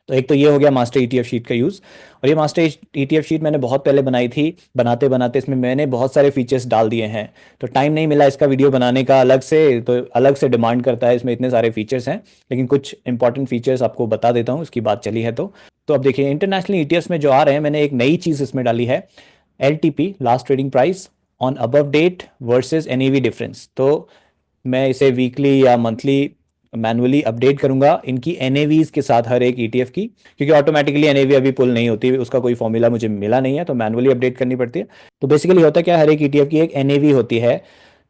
तो एक तो ये हो गया मास्टर ईटीएफ शीट का यूज़। और ये मास्टर ईटीएफ शीट मैंने बहुत पहले बनाई थी, बनाते बनाते इसमें मैंने बहुत सारे फीचर्स डाल दिए हैं, तो टाइम नहीं मिला इसका वीडियो बनाने का अलग से, तो अलग से डिमांड करता है, इसमें इतने सारे फीचर्स हैं। लेकिन कुछ इंपॉर्टेंट फीचर्स आपको बता देता हूँ, इसकी बात चली है तो अब देखिए इंटरनेशनल ईटीएफ्स में जो आ रहे हैं, मैंने एक नई चीज़ इसमें डाली है, LTP last trading price on above date versus NAV difference. तो मैं इसे वीकली या मंथली मैनुअली अपडेट करूंगा इनकी एनएवीज के साथ हर एक ईटीएफ की, क्योंकि ऑटोमेटिकली एनएवी अभी पुल नहीं होती, उसका कोई फॉर्मूला मुझे मिला नहीं है, तो मैनुअली अपडेट करनी पड़ती है। तो बेसिकली होता क्या है, हर एक ईटीएफ की एक एनएवी होती है,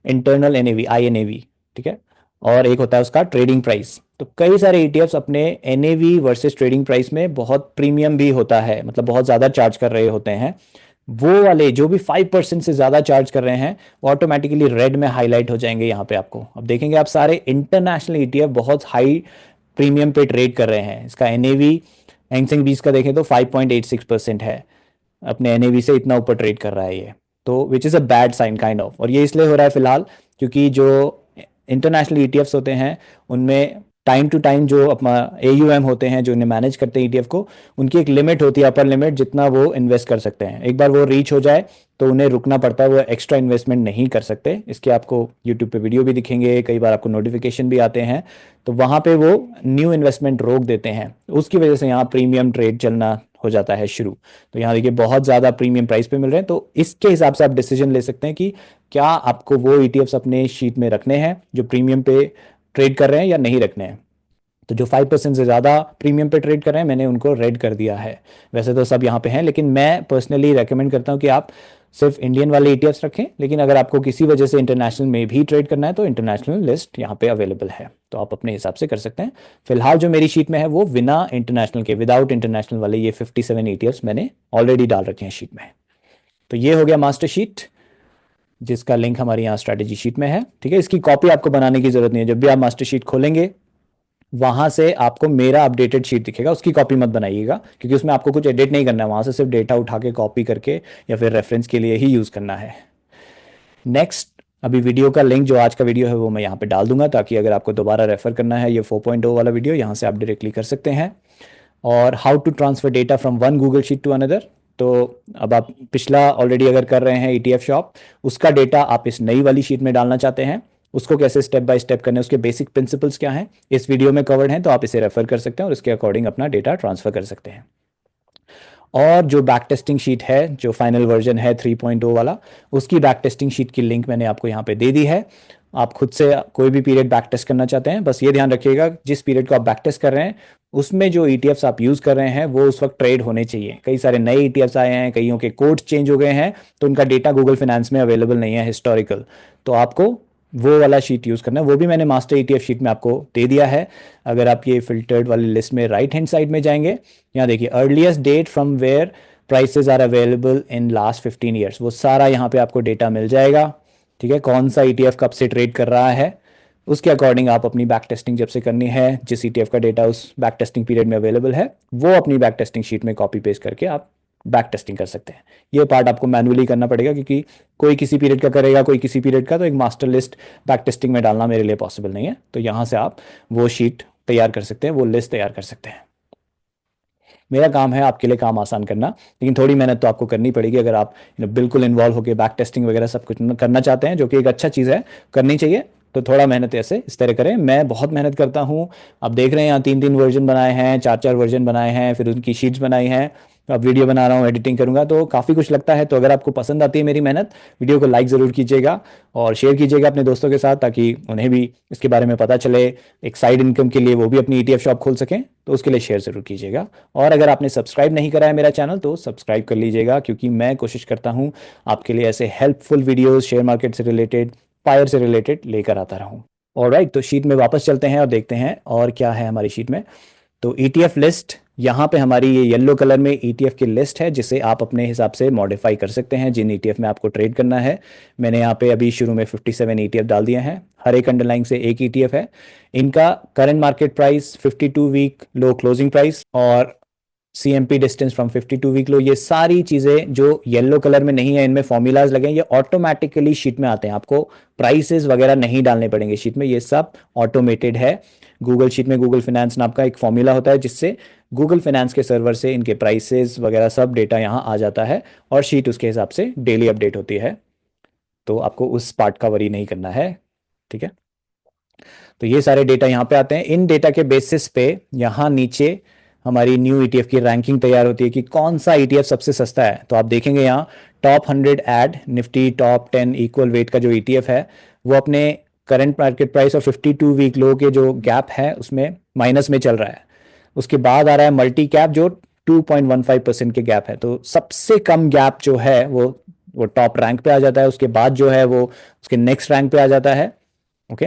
इंटरनल एनएवी, आईएनएवी, ठीक है, और एक होता है उसका ट्रेडिंग प्राइस। तो कई सारे ईटीएफ्स अपने एनएवी वर्सेस ट्रेडिंग प्राइस में बहुत प्रीमियम भी होता है, मतलब बहुत ज़्यादा चार्ज कर रहे होते हैं। वो वाले जो भी 5% से ज़्यादा चार्ज कर रहे हैं वो ऑटोमेटिकली रेड में हाईलाइट हो जाएंगे यहाँ पे आपको। अब देखेंगे आप सारे इंटरनेशनल ईटीएफ बहुत हाई प्रीमियम पे ट्रेड कर रहे हैं। इसका एनएवी हैंग 20 का देखें तो 5.86% है, अपने एनएवी से इतना ऊपर ट्रेड कर रहा है ये, तो which is a bad sign kind of. और ये इसलिए हो रहा है फिलहाल क्योंकि जो इंटरनेशनल ईटीएफ्स होते हैं उनमें टाइम टू टाइम जो अपना एयूएम होते हैं जो इन्हें मैनेज करते हैं ईटीएफ को, उनकी एक लिमिट होती है, अपर लिमिट, जितना वो इन्वेस्ट कर सकते हैं। एक बार वो रीच हो जाए तो उन्हें रुकना पड़ता है, वो एक्स्ट्रा इन्वेस्टमेंट नहीं कर सकते। इसके आपको यूट्यूब पे वीडियो भी दिखेंगे, कई बार आपको नोटिफिकेशन भी आते हैं, तो वहाँ पे वो न्यू इन्वेस्टमेंट रोक देते हैं, उसकी वजह से यहाँ प्रीमियम ट्रेड चलना हो जाता है शुरू। तो यहाँ देखिए बहुत ज़्यादा प्रीमियम प्राइस पे मिल रहे हैं, तो इसके हिसाब से आप डिसीजन ले सकते हैं कि क्या आपको वो ईटीएफ्स अपने शीट में रखने हैं जो प्रीमियम पे ट्रेड कर रहे हैं या नहीं रखने हैं। तो जो 5% से ज़्यादा प्रीमियम पे ट्रेड कर रहे हैं मैंने उनको रेड कर दिया है। वैसे तो सब यहाँ पे हैं, लेकिन मैं पर्सनली रेकमेंड करता हूँ कि आप सिर्फ इंडियन वाले ईटीएफ्स रखें, लेकिन अगर आपको किसी वजह से इंटरनेशनल में भी ट्रेड करना है तो इंटरनेशनल लिस्ट यहाँ पे अवेलेबल है, तो आप अपने हिसाब से कर सकते हैं। फिलहाल जो मेरी शीट में है वो बिना इंटरनेशनल के, विदाउट इंटरनेशनल वाले ये 57 ईटीएफ्स मैंने ऑलरेडी डाल रखे हैं शीट में। तो ये हो गया मास्टर शीट, जिसका लिंक हमारी यहाँ स्ट्रैटेजी शीट में है, ठीक है। इसकी कॉपी आपको बनाने की जरूरत नहीं है, जब भी आप मास्टर शीट खोलेंगे वहां से आपको मेरा अपडेटेड शीट दिखेगा, उसकी कॉपी मत बनाइएगा क्योंकि उसमें आपको कुछ एडिट नहीं करना है, वहां से सिर्फ डेटा उठा के कॉपी करके या फिर रेफरेंस के लिए ही यूज करना है। नेक्स्ट, अभी वीडियो का लिंक जो आज का वीडियो है वो मैं यहाँ पे डाल दूंगा, ताकि अगर आपको दोबारा रेफर करना है ये 4.0 वाला वीडियो, यहाँ से आप डायरेक्टली कर सकते हैं। और how to transfer data from one Google sheet to another, तो अब आप पिछला ऑलरेडी अगर कर रहे हैं ईटीएफ शॉप, उसका डेटा आप इस नई वाली शीट में डालना चाहते हैं, उसको कैसे स्टेप बाय स्टेप करने, उसके बेसिक प्रिंसिपल्स क्या हैं इस वीडियो में कवर्ड हैं, तो आप इसे रेफर कर सकते हैं और इसके अकॉर्डिंग अपना डेटा ट्रांसफर कर सकते हैं। और जो बैक टेस्टिंग शीट है, जो फाइनल वर्जन है 3.0 वाला, उसकी बैक टेस्टिंग शीट की लिंक मैंने आपको यहाँ पे दे दी है। आप खुद से कोई भी पीरियड बैक टेस्ट करना चाहते हैं, बस ये ध्यान रखिएगा जिस पीरियड को आप बैक टेस्ट कर रहे हैं उसमें जो ईटीएफ्स आप यूज कर रहे हैं वो उस वक्त ट्रेड होने चाहिए। कई सारे नए ईटीएफ्स आए हैं, कईयों के कोड्स चेंज हो गए हैं, तो उनका डेटा गूगल फाइनेंस में अवेलेबल नहीं है हिस्टोरिकल, तो आपको वो वाला शीट यूज करना है। वो भी मैंने मास्टर ईटीएफ शीट में आपको दे दिया है। अगर आप ये फिल्टर्ड वाली लिस्ट में राइट हैंड साइड में जाएंगे, यहाँ देखिए earliest date from where prices are available in last 15 years, वो सारा यहाँ पे आपको डेटा मिल जाएगा, ठीक है। कौन सा ईटीएफ कब से ट्रेड कर रहा है, उसके अकॉर्डिंग आप अपनी बैक टेस्टिंग जब से करनी है, जिस ईटीएफ का डेटा उस बैक टेस्टिंग पीरियड में अवेलेबल है, वो अपनी बैक टेस्टिंग शीट में कॉपी पेस्ट करके आप बैक टेस्टिंग कर सकते हैं। ये पार्ट आपको मैनुअली करना पड़ेगा क्योंकि कोई किसी पीरियड का करेगा, कोई किसी पीरियड का, तो एक मास्टर लिस्ट बैक टेस्टिंग में डालना मेरे लिए पॉसिबल नहीं है, तो यहाँ से आप वो शीट तैयार कर सकते हैं, वो लिस्ट तैयार कर सकते हैं। मेरा काम है आपके लिए काम आसान करना, लेकिन थोड़ी मेहनत तो आपको करनी पड़ेगी अगर आप बिल्कुल इन्वॉल्व होकर बैक टेस्टिंग वगैरह सब कुछ करना चाहते हैं, जो कि एक अच्छा चीज़ है, करनी चाहिए। तो थोड़ा मेहनत ऐसे इस तरह करें, मैं बहुत मेहनत करता हूँ। आप देख रहे हैं यहाँ 3-3 वर्जन बनाए हैं, 4-4 वर्जन बनाए हैं, फिर उनकी शीट्स बनाई हैं, तो अब वीडियो बना रहा हूँ, एडिटिंग करूंगा, तो काफ़ी कुछ लगता है। तो अगर आपको पसंद आती है मेरी मेहनत, वीडियो को लाइक ज़रूर कीजिएगा और शेयर कीजिएगा अपने दोस्तों के साथ, ताकि उन्हें भी इसके बारे में पता चले, एक साइड इनकम के लिए वो भी अपनी ईटीएफ शॉप खोल सकें, तो उसके लिए शेयर ज़रूर कीजिएगा। और अगर आपने सब्सक्राइब नहीं करा है मेरा चैनल तो सब्सक्राइब कर लीजिएगा, क्योंकि मैं कोशिश करता हूँ आपके लिए ऐसे हेल्पफुल वीडियोज़ शेयर मार्केट से रिलेटेड, फायर से रिलेटेड लेकर आता रहूँ। ऑलराइट, तो शीट में वापस चलते हैं और देखते हैं और क्या है हमारी शीट में। तो ईटीएफ लिस्ट, यहाँ पे हमारी ये येलो कलर में ईटीएफ की लिस्ट है, जिसे आप अपने हिसाब से मॉडिफाई कर सकते हैं जिन ईटीएफ में आपको ट्रेड करना है। मैंने यहाँ पे अभी शुरू में 57 ईटीएफ डाल दिए हैं, हर एक अंडरलाइन से एक ईटीएफ है। इनका current market price, 52 week low closing price और CMP distance from 52 week low, ये सारी चीजें जो येलो कलर में नहीं है, इनमें फॉर्मूलाज लगे हैं, ये ऑटोमेटिकली शीट में आते हैं। आपको प्राइसेस वगैरह नहीं डालने पड़ेंगे शीट में, ये सब ऑटोमेटेड है। गूगल शीट में गूगल फाइनेंस नाम का एक फॉर्मूला होता है, जिससे गूगल फाइनेंस के सर्वर से इनके प्राइसेस वगैरह सब डेटा यहाँ आ जाता है और शीट उसके हिसाब से डेली अपडेट होती है। तो आपको उस पार्ट का वरी नहीं करना है, ठीक है। तो ये सारे डेटा यहाँ पे आते हैं। इन डेटा के बेसिस पे यहाँ नीचे हमारी न्यू ईटीएफ की रैंकिंग तैयार होती है कि कौन सा ईटीएफ सबसे सस्ता है। तो आप देखेंगे यहाँ टॉप 100 एड निफ्टी टॉप 10 इक्वल वेट का जो ईटीएफ है, वो अपने करंट मार्केट प्राइस और 52 वीक लो के जो गैप है उसमें माइनस में चल रहा है। उसके बाद आ रहा है मल्टी कैप जो 2.15% के गैप है। तो सबसे कम गैप जो है वो टॉप रैंक पे आ जाता है, उसके बाद जो है वो उसके नेक्स्ट रैंक पे आ जाता है। ओके,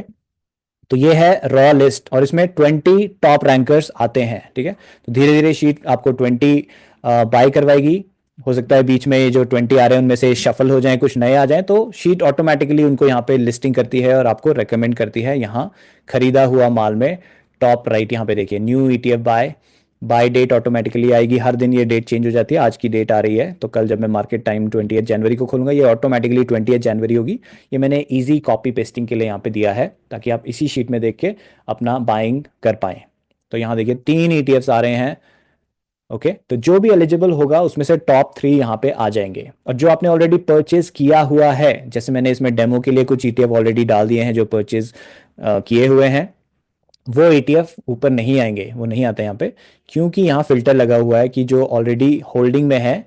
तो ये है रॉ लिस्ट और इसमें 20 टॉप रैंकर्स आते हैं। ठीक है, तो धीरे धीरे शीट आपको 20 बाय करवाएगी। हो सकता है बीच में ये जो 20 आ रहे हैं उनमें से शफल हो जाएं, कुछ नए आ जाएं, तो शीट ऑटोमेटिकली उनको यहाँ पे लिस्टिंग करती है और आपको रेकमेंड करती है यहाँ खरीदा हुआ माल में। टॉप राइट यहाँ पे देखिए new ETF buy, buy date automatically आएगी। हर दिन ये डेट चेंज हो जाती है, आज की डेट आ रही है तो कल जब मैं मार्केट टाइम 28 जनवरी को खोलूंगा ये ऑटोमेटिकली 28 जनवरी होगी। ये मैंने इजी कॉपी पेस्टिंग के लिए यहाँ पे दिया है ताकि आप इसी शीट में देख के अपना बाइंग कर पाएं। तो यहाँ देखिए 3 ETFs आ रहे हैं। ओके, तो जो भी एलिजिबल होगा उसमें से टॉप 3 यहाँ पे आ जाएंगे। और जो आपने ऑलरेडी परचेज किया हुआ है, जैसे मैंने इसमें डेमो के लिए कुछ ETF ऑलरेडी डाल दिए हैं जो परचेज किए हुए हैं, वो ETF ऊपर नहीं आएंगे, वो नहीं आते यहाँ पे, क्योंकि यहाँ फिल्टर लगा हुआ है कि जो ऑलरेडी होल्डिंग में है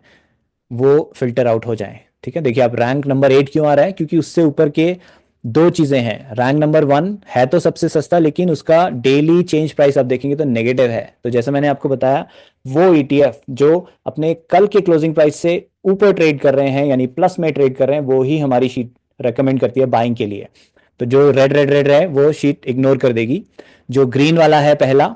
वो फिल्टर आउट हो जाए। ठीक है, देखिए आप रैंक नंबर 8 क्यों आ रहा है, क्योंकि उससे ऊपर के दो चीजें हैं। रैंक नंबर 1 है तो सबसे सस्ता, लेकिन उसका डेली चेंज प्राइस आप देखेंगे तो नेगेटिव है। तो जैसे मैंने आपको बताया, वो ETF जो अपने कल के क्लोजिंग प्राइस से ऊपर ट्रेड कर रहे हैं यानी प्लस में ट्रेड कर रहे हैं, वो ही हमारी शीट रेकमेंड करती है बाइंग के लिए। तो जो रेड रेड रेड है वो शीट इग्नोर कर देगी। जो ग्रीन वाला है पहला,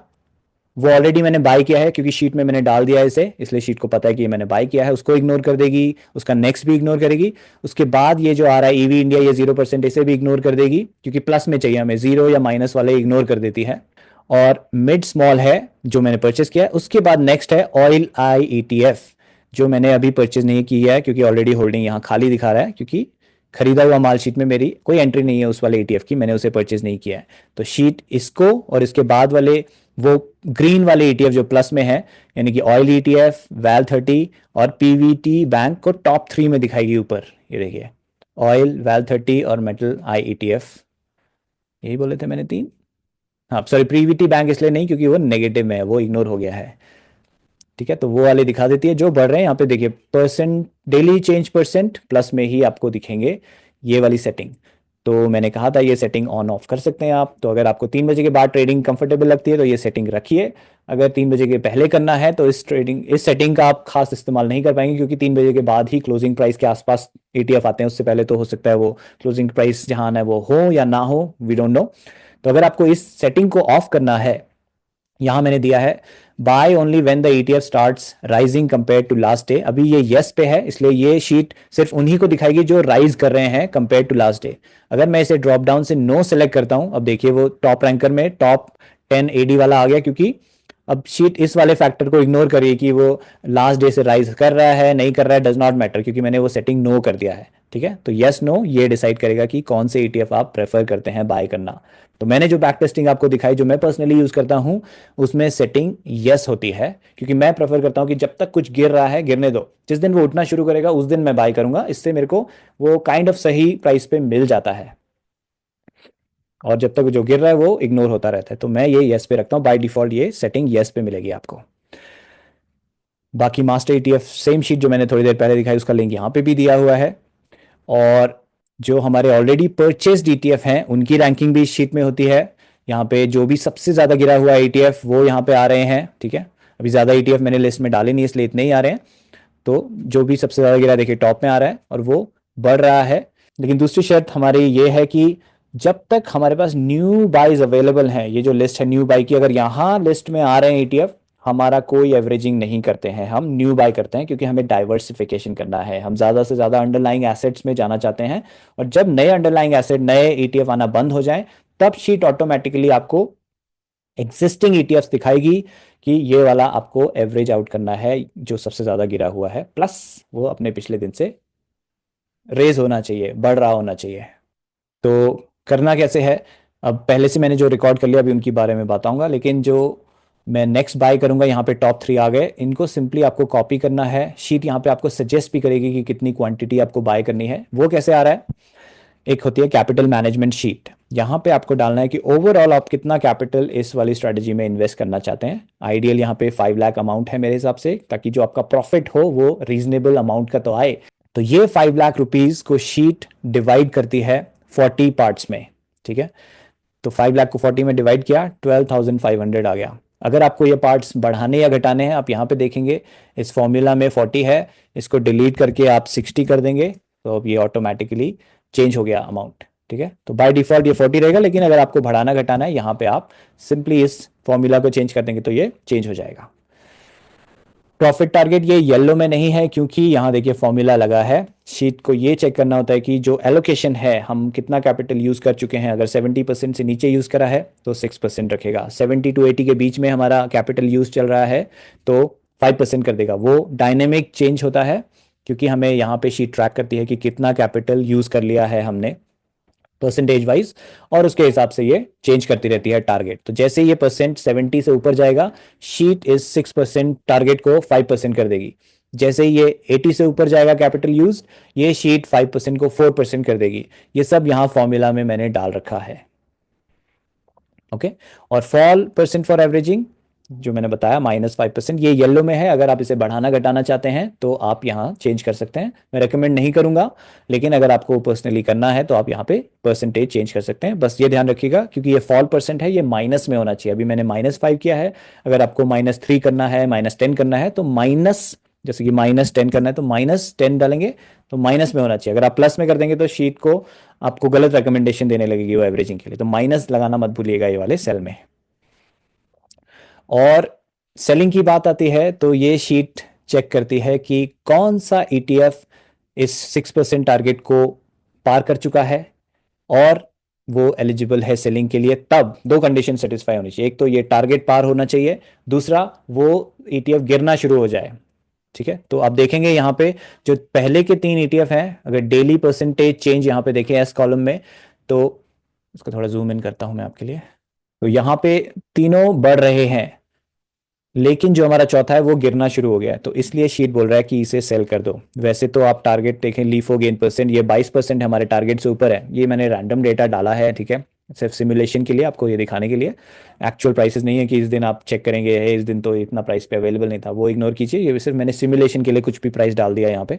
वो ऑलरेडी मैंने बाय किया है क्योंकि शीट में मैंने डाल दिया है इसे, इसलिए शीट को पता है कि ये मैंने बाय किया है, उसको इग्नोर कर देगी। उसका नेक्स्ट भी इग्नोर करेगी। उसके बाद ये जो आ रहा है ईवी इंडिया, ये 0% इसे भी इग्नोर कर देगी क्योंकि प्लस में चाहिए हमें, जीरो या माइनस वाले इग्नोर कर देती है। और मिड स्मॉल है जो मैंने परचेस किया है। उसके बाद नेक्स्ट है ऑयल आई ETF, जो मैंने अभी परचेज नहीं किया है क्योंकि ऑलरेडी होल्डिंग यहाँ खाली दिखा रहा है, क्योंकि खरीदा हुआ माल शीट में मेरी कोई एंट्री नहीं है उस वाले ETF की, मैंने उसे परचेज नहीं किया है। तो शीट इसको और इसके बाद वाले वो ग्रीन वाले ETF जो प्लस में है, यानी कि ऑयल ETF, वैल 30 और PVT बैंक को टॉप 3 में दिखाएगी ऊपर। ये देखिए ऑयल, वैल 30 और मेटल आई ETF, यही बोले थे मैंने 3। हाँ सॉरी, PVT बैंक इसलिए नहीं क्योंकि वो नेगेटिव में है, वो इग्नोर हो गया है। ठीक है, तो वो वाले दिखा देती है जो बढ़ रहे हैं। यहाँ पे देखिए percent, daily change percent plus में ही आपको दिखेंगे ये वाली सेटिंग। तो मैंने कहा था ये सेटिंग ऑन ऑफ कर सकते हैं आप। तो अगर आपको 3 बजे के बाद ट्रेडिंग कंफर्टेबल लगती है तो ये सेटिंग रखिए। अगर 3 बजे के पहले करना है तो इस सेटिंग का आप खास इस्तेमाल नहीं कर पाएंगे, क्योंकि 3 बजे के बाद ही क्लोजिंग प्राइस के आसपास ETF आते हैं। उससे पहले तो हो सकता है वो क्लोजिंग प्राइस जहां आना है वो हो या ना हो, वी डोंट नो। तो अगर आपको इस सेटिंग को ऑफ करना है, यहां मैंने दिया है buy only when the ETF starts rising compare to last day. अभी ये यस पे है, इसलिए ये शीट सिर्फ उन्हीं को दिखाएगी जो राइज कर रहे हैं कंपेयर टू लास्ट डे। अगर मैं इसे ड्रॉप डाउन से नो सेलेक्ट करता हूं, अब देखिए वो टॉप रैंकर में टॉप 10 AD वाला आ गया, क्योंकि अब शीट इस वाले फैक्टर को इग्नोर करिए कि वो लास्ट डे से राइज कर रहा है नहीं कर रहा है, डज नॉट मैटर, क्योंकि मैंने वो सेटिंग नो कर दिया है। ठीक है, तो यस नो ये डिसाइड करेगा कि कौन से ETF आप प्रेफर करते हैं बाय करना। तो मैंने जो बैक टेस्टिंग आपको दिखाई, जो मैं पर्सनली यूज करता हूं, उसमें सेटिंग यस होती है, क्योंकि मैं प्रेफर करता हूं कि जब तक कुछ गिर रहा है गिरने दो, जिस दिन वो उठना शुरू करेगा उस दिन मैं बाय करूंगा। इससे मेरे को वो काइंड ऑफ सही प्राइस पे मिल जाता है, और जब तक जो गिर रहा है वो इग्नोर होता रहता है। तो मैं ये यस पे रखता हूँ, बाय डिफॉल्ट ये सेटिंग यस पे मिलेगी आपको। बाकी मास्टर ETF सेम शीट जो मैंने थोड़ी देर पहले दिखाई, उसका लिंक यहाँ पे भी दिया हुआ है। और जो हमारे ऑलरेडी परचेस्ड ETF हैं उनकी रैंकिंग भी इस शीट में होती है। यहाँ पे जो भी सबसे ज़्यादा गिरा हुआ ETF वो यहाँ पे आ रहे हैं। ठीक है, अभी ज़्यादा ETF मैंने लिस्ट में डाले नहीं इसलिए इतने ही आ रहे हैं। तो जो भी सबसे ज़्यादा गिरा देखिए टॉप में आ रहा है और वो बढ़ रहा है। लेकिन दूसरी शर्त हमारी ये है कि जब तक हमारे पास न्यू बाइज अवेलेबल हैं, ये जो लिस्ट है न्यू बाई की, अगर यहाँ लिस्ट में आ रहे हैं ETF, हमारा कोई एवरेजिंग नहीं करते हैं, हम न्यू बाय करते हैं, क्योंकि हमें डाइवर्सिफिकेशन करना है। हम ज़्यादा से ज़्यादा अंडरलाइंग एसेट्स में जाना चाहते हैं, और जब नए अंडरलाइंग एसेट, नए ETF आना बंद हो जाए, तब शीट ऑटोमेटिकली आपको एग्जिस्टिंग ETFs दिखाएगी कि ये वाला आपको एवरेज आउट करना है जो सबसे ज़्यादा गिरा हुआ है, प्लस वो अपने पिछले दिन से रेज होना चाहिए, बढ़ रहा होना चाहिए। तो करना कैसे है, अब पहले से मैंने जो रिकॉर्ड कर लिया अभी उनके बारे में बताऊंगा, लेकिन जो मैं नेक्स्ट बाय करूंगा, यहाँ पे टॉप 3 आ गए, इनको सिंपली आपको कॉपी करना है। शीट यहाँ पे आपको सजेस्ट भी करेगी कि कितनी क्वांटिटी आपको बाय करनी है। वो कैसे आ रहा है, एक होती है कैपिटल मैनेजमेंट शीट, यहाँ पे आपको डालना है कि ओवरऑल आप कितना कैपिटल इस वाली स्ट्रेटजी में इन्वेस्ट करना चाहते हैं। आइडियल यहाँ पे 5 लाख अमाउंट है मेरे हिसाब से, ताकि जो आपका प्रॉफिट हो वो रीजनेबल अमाउंट का तो आए। तो ये 5 लाख रुपीज को शीट डिवाइड करती है 40 पार्ट्स में। ठीक है, तो 5 लाख को 40 में डिवाइड किया, 12,500 आ गया। अगर आपको ये पार्ट्स बढ़ाने या घटाने हैं, आप यहाँ पे देखेंगे इस फॉर्मूला में 40 है, इसको डिलीट करके आप 60 कर देंगे, तो अब ये ऑटोमेटिकली चेंज हो गया अमाउंट। ठीक है, तो बाय डिफॉल्ट ये 40 रहेगा, लेकिन अगर आपको बढ़ाना घटाना है, यहाँ पे आप सिंपली इस फॉर्मूला को चेंज कर देंगे तो ये चेंज हो जाएगा। प्रॉफिट टारगेट ये येलो में नहीं है, क्योंकि यहाँ देखिए फॉर्मूला लगा है। शीट को ये चेक करना होता है कि जो एलोकेशन है, हम कितना कैपिटल यूज कर चुके हैं। अगर 70% से नीचे यूज करा है तो 6% रखेगा, 70 to 80 के बीच में हमारा कैपिटल यूज चल रहा है तो 5% कर देगा। वो डायनेमिक चेंज होता है, क्योंकि हमें यहाँ पे शीट ट्रैक करती है कि कितना कैपिटल यूज कर लिया है हमने परसेंटेज वाइज, और उसके हिसाब से ये चेंज करती रहती है टारगेट। तो जैसे ये परसेंट 70 से ऊपर जाएगा, शीट इस 6% टारगेट को 5% कर देगी। जैसे ही ये 80 से ऊपर जाएगा कैपिटल यूज, ये शीट 5% को 4% कर देगी। ये सब यहाँ फॉर्मूला में मैंने डाल रखा है। ओके, और फॉल परसेंट फॉर एवरेजिंग जो मैंने बताया -5%, ये येलो में है। अगर आप इसे बढ़ाना घटाना चाहते हैं तो आप यहाँ चेंज कर सकते हैं। मैं रेकमेंड नहीं करूंगा, लेकिन अगर आपको पर्सनली करना है तो आप यहाँ पे परसेंटेज चेंज कर सकते हैं। बस ये ध्यान रखिएगा, क्योंकि ये फॉल परसेंट है, ये माइनस में होना चाहिए। अभी मैंने -5 किया है, अगर आपको -3 करना है, -10 करना है तो माइनस, जैसे कि -10 करना है तो -10 डालेंगे, तो माइनस में होना चाहिए। अगर आप प्लस में कर देंगे तो शीट को आपको गलत रिकमेंडेशन देने लगेगी वो एवरेजिंग के लिए। तो माइनस लगाना मत भूलिएगा ये वाले सेल में। और सेलिंग की बात आती है तो ये शीट चेक करती है कि कौन सा ईटीएफ इस 6% टारगेट को पार कर चुका है और वो एलिजिबल है सेलिंग के लिए। तब दो कंडीशन सेटिस्फाई होनी चाहिए, एक तो ये टारगेट पार होना चाहिए, दूसरा वो ईटीएफ गिरना शुरू हो जाए। ठीक है, तो आप देखेंगे यहाँ पे जो पहले के 3 ईटीएफ हैं, अगर डेली परसेंटेज चेंज यहाँ पे देखें एस कॉलम में, तो इसको थोड़ा जूम इन करता हूं मैं आपके लिए, तो यहाँ पे तीनों बढ़ रहे हैं, लेकिन जो हमारा चौथा है वो गिरना शुरू हो गया है। तो इसलिए शीट बोल रहा है कि इसे सेल कर दो। वैसे तो आप टारगेट देखें लीफो गेन परसेंट, ये 22% हमारे टारगेट से ऊपर है। ये मैंने रैंडम डेटा डाला है, ठीक है, सिर्फ सिमुलेशन के लिए, आपको ये दिखाने के लिए। एक्चुअल प्राइसेस नहीं है कि इस दिन आप चेक करेंगे इस दिन तो इतना प्राइस पे अवेलेबल नहीं था, वो इग्नोर कीजिए। ये सिर्फ मैंने सिमुलेशन के लिए कुछ भी प्राइस डाल दिया यहाँ पे।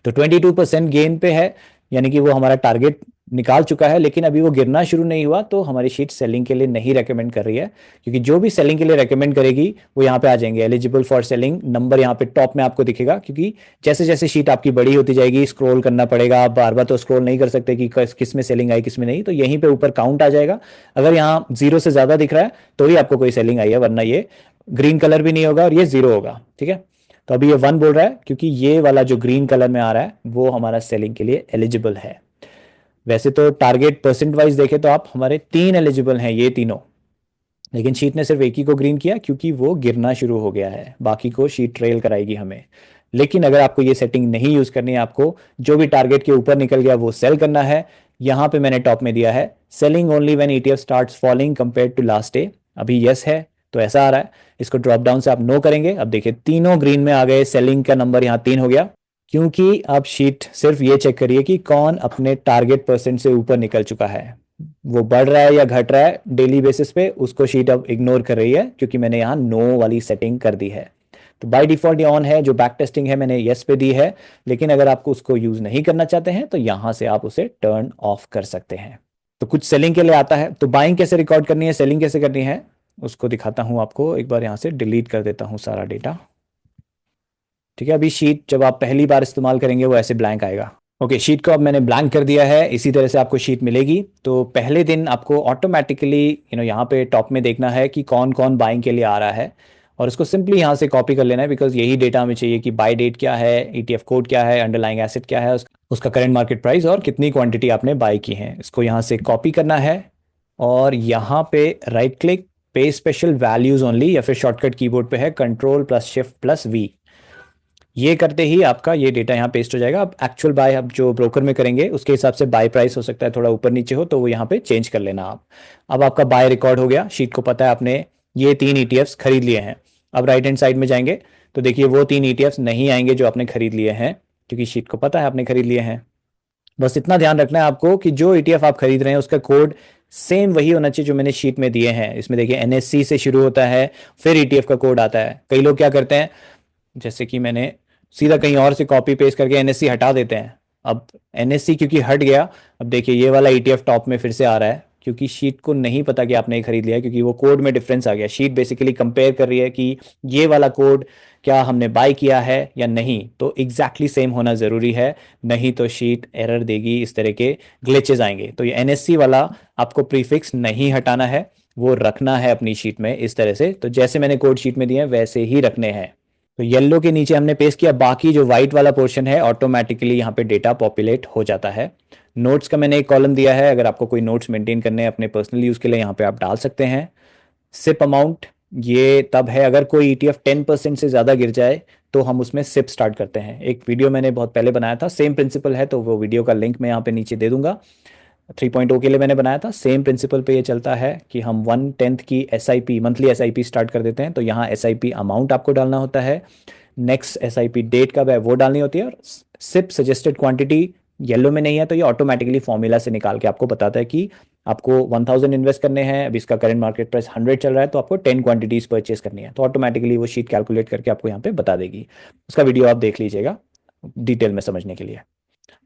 तो 22% गेन पे है, यानी कि वो हमारा टारगेट निकाल चुका है, लेकिन अभी वो गिरना शुरू नहीं हुआ, तो हमारी शीट सेलिंग के लिए नहीं रेकमेंड कर रही है। क्योंकि जो भी सेलिंग के लिए रेकमेंड करेगी वो यहाँ पे आ जाएंगे, एलिजिबल फॉर सेलिंग नंबर यहाँ पे टॉप में आपको दिखेगा। क्योंकि जैसे जैसे शीट आपकी बड़ी होती जाएगी, स्क्रॉल करना पड़ेगा, आप बार बार तो स्क्रॉल नहीं कर सकते कि किस में सेलिंग आई किस में नहीं, तो यहीं पे ऊपर काउंट आ जाएगा। अगर यहाँ 0 से ज्यादा दिख रहा है तो ही आपको कोई सेलिंग आई है, वरना ये ग्रीन कलर भी नहीं होगा और ये 0 होगा। ठीक है, तो अभी ये 1 बोल रहा है, क्योंकि ये वाला जो ग्रीन कलर में आ रहा है वो हमारा सेलिंग के लिए एलिजिबल है। वैसे तो टारगेट परसेंट वाइज देखें तो आप हमारे 3 एलिजिबल हैं, ये तीनों, लेकिन शीट ने सिर्फ एक ही को ग्रीन किया क्योंकि वो गिरना शुरू हो गया है, बाकी को शीट ट्रेल कराएगी हमें। लेकिन अगर आपको ये सेटिंग नहीं यूज करनी है, आपको जो भी टारगेट के ऊपर निकल गया वो सेल करना है, यहां पे मैंने टॉप में दिया है selling only when ETF starts falling compared to last day. अभी यस है तो ऐसा आ रहा है, इसको ड्रॉप डाउन से आप नो करेंगे। अब देखिए तीनों ग्रीन में आ गए, सेलिंग का नंबर यहाँ 3 हो गया। क्योंकि अब शीट सिर्फ ये चेक करिए कि कौन अपने टारगेट परसेंट से ऊपर निकल चुका है, वो बढ़ रहा है या घट रहा है डेली बेसिस पे, उसको शीट अब इग्नोर कर रही है, क्योंकि मैंने यहाँ नो वाली सेटिंग कर दी है। तो बाय डिफॉल्ट ये ऑन है, जो बैक टेस्टिंग है मैंने यस पे दी है, लेकिन अगर आपको उसको यूज नहीं करना चाहते हैं तो यहां से आप उसे टर्न ऑफ कर सकते हैं। तो कुछ सेलिंग के लिए आता है, तो बाइंग कैसे रिकॉर्ड करनी है, सेलिंग कैसे करनी है, उसको दिखाता हूं आपको। एक बार यहां से डिलीट कर देता हूं सारा डेटा। ठीक है, अभी शीट जब आप पहली बार इस्तेमाल करेंगे वो ऐसे ब्लैंक आएगा। ओके, शीट को अब मैंने ब्लैंक कर दिया है, इसी तरह से आपको शीट मिलेगी। तो पहले दिन आपको ऑटोमेटिकली यहाँ पे टॉप में देखना है कि कौन कौन बाइंग के लिए आ रहा है, और उसको सिंपली यहाँ से कॉपी कर लेना है, बिकॉज यही डेटा हमें चाहिए कि बाय डेट क्या है, ईटीएफ कोड क्या है, अंडरलाइंग एसेट क्या है, उसका करंट मार्केट प्राइस और कितनी क्वांटिटी आपने बाय की है। इसको यहाँ से कॉपी करना है और यहाँ पे राइट क्लिक, पे स्पेशल वैल्यूज ओनली, या फिर शॉर्टकट कीबोर्ड पे है Ctrl+Shift+V। ये करते ही आपका ये डेटा यहाँ पेस्ट हो जाएगा। अब एक्चुअल बाय आप जो ब्रोकर में करेंगे उसके हिसाब से बाय प्राइस हो सकता है थोड़ा ऊपर नीचे हो, तो वो यहाँ पे चेंज कर लेना आप। अब आपका बाय रिकॉर्ड हो गया, शीट को पता है आपने ये 3 ईटीएफ्स खरीद लिए हैं। अब राइट हैंड साइड में जाएंगे तो देखिए वो 3 ईटीएफ्स नहीं आएंगे जो आपने खरीद लिए हैं, क्योंकि शीट को पता है आपने खरीद लिए हैं। बस इतना ध्यान रखना है आपको कि जो ईटीएफ आप खरीद रहे हैं उसका कोड सेम वही होना चाहिए जो मैंने शीट में दिए हैं। इसमें देखिए एनएससी से शुरू होता है, फिर ईटीएफ का कोड आता है। कई लोग क्या करते हैं, जैसे कि मैंने सीधा कहीं और से कॉपी पेस्ट करके एनएससी हटा देते हैं, अब एनएससी क्योंकि हट गया, अब देखिए ये वाला ईटीएफ टॉप में फिर से आ रहा है, क्योंकि शीट को नहीं पता कि आपने खरीद लिया है, क्योंकि वो कोड में डिफरेंस आ गया। शीट बेसिकली कंपेयर कर रही है कि ये वाला कोड क्या हमने बाय किया है या नहीं, तो एग्जैक्टली सेम होना ज़रूरी है, नहीं तो शीट एरर देगी, इस तरह के ग्लिचेस आएंगे। तो ये एनएससी वाला आपको प्रीफिक्स नहीं हटाना है, वो रखना है अपनी शीट में इस तरह से। तो जैसे मैंने कोड शीट में दिए हैं वैसे ही रखने हैं। तो येलो के नीचे हमने पेस्ट किया, बाकी जो वाइट वाला पोर्शन है ऑटोमेटिकली यहाँ पे डेटा पॉपुलेट हो जाता है। नोट्स का मैंने एक कॉलम दिया है, अगर आपको कोई नोट्स मेंटेन करने हैं अपने पर्सनल यूज़ के लिए यहाँ पे आप डाल सकते हैं। सिप अमाउंट ये तब है अगर कोई ईटीएफ 10% से ज़्यादा गिर जाए तो हम उसमें सिप स्टार्ट करते हैं। एक वीडियो मैंने बहुत पहले बनाया था, सेम प्रिंसिपल है, तो वो वीडियो का लिंक मैं यहाँ पे नीचे दे दूंगा। 3.0 के लिए मैंने बनाया था, सेम प्रिंसिपल पे ये चलता है कि हम 1/10 की एसआईपी, मंथली एसआईपी स्टार्ट कर देते हैं। तो यहाँ एसआईपी अमाउंट आपको डालना होता है, नेक्स्ट एसआईपी डेट कब है वो डालनी होती है, और सिप सजेस्टेड क्वांटिटी येलो में नहीं है तो ये ऑटोमेटिकली फॉर्मूला से निकाल के आपको बताता है कि आपको 1000 इन्वेस्ट करने हैं, अभी इसका करंट मार्केट प्राइस 100 चल रहा है, तो आपको 10 क्वांटिटीज परचेज करनी है, तो ऑटोमेटिकली वो शीट कैलकुलेट करके आपको यहाँ पे बता देगी। उसका वीडियो आप देख लीजिएगा डिटेल में समझने के लिए।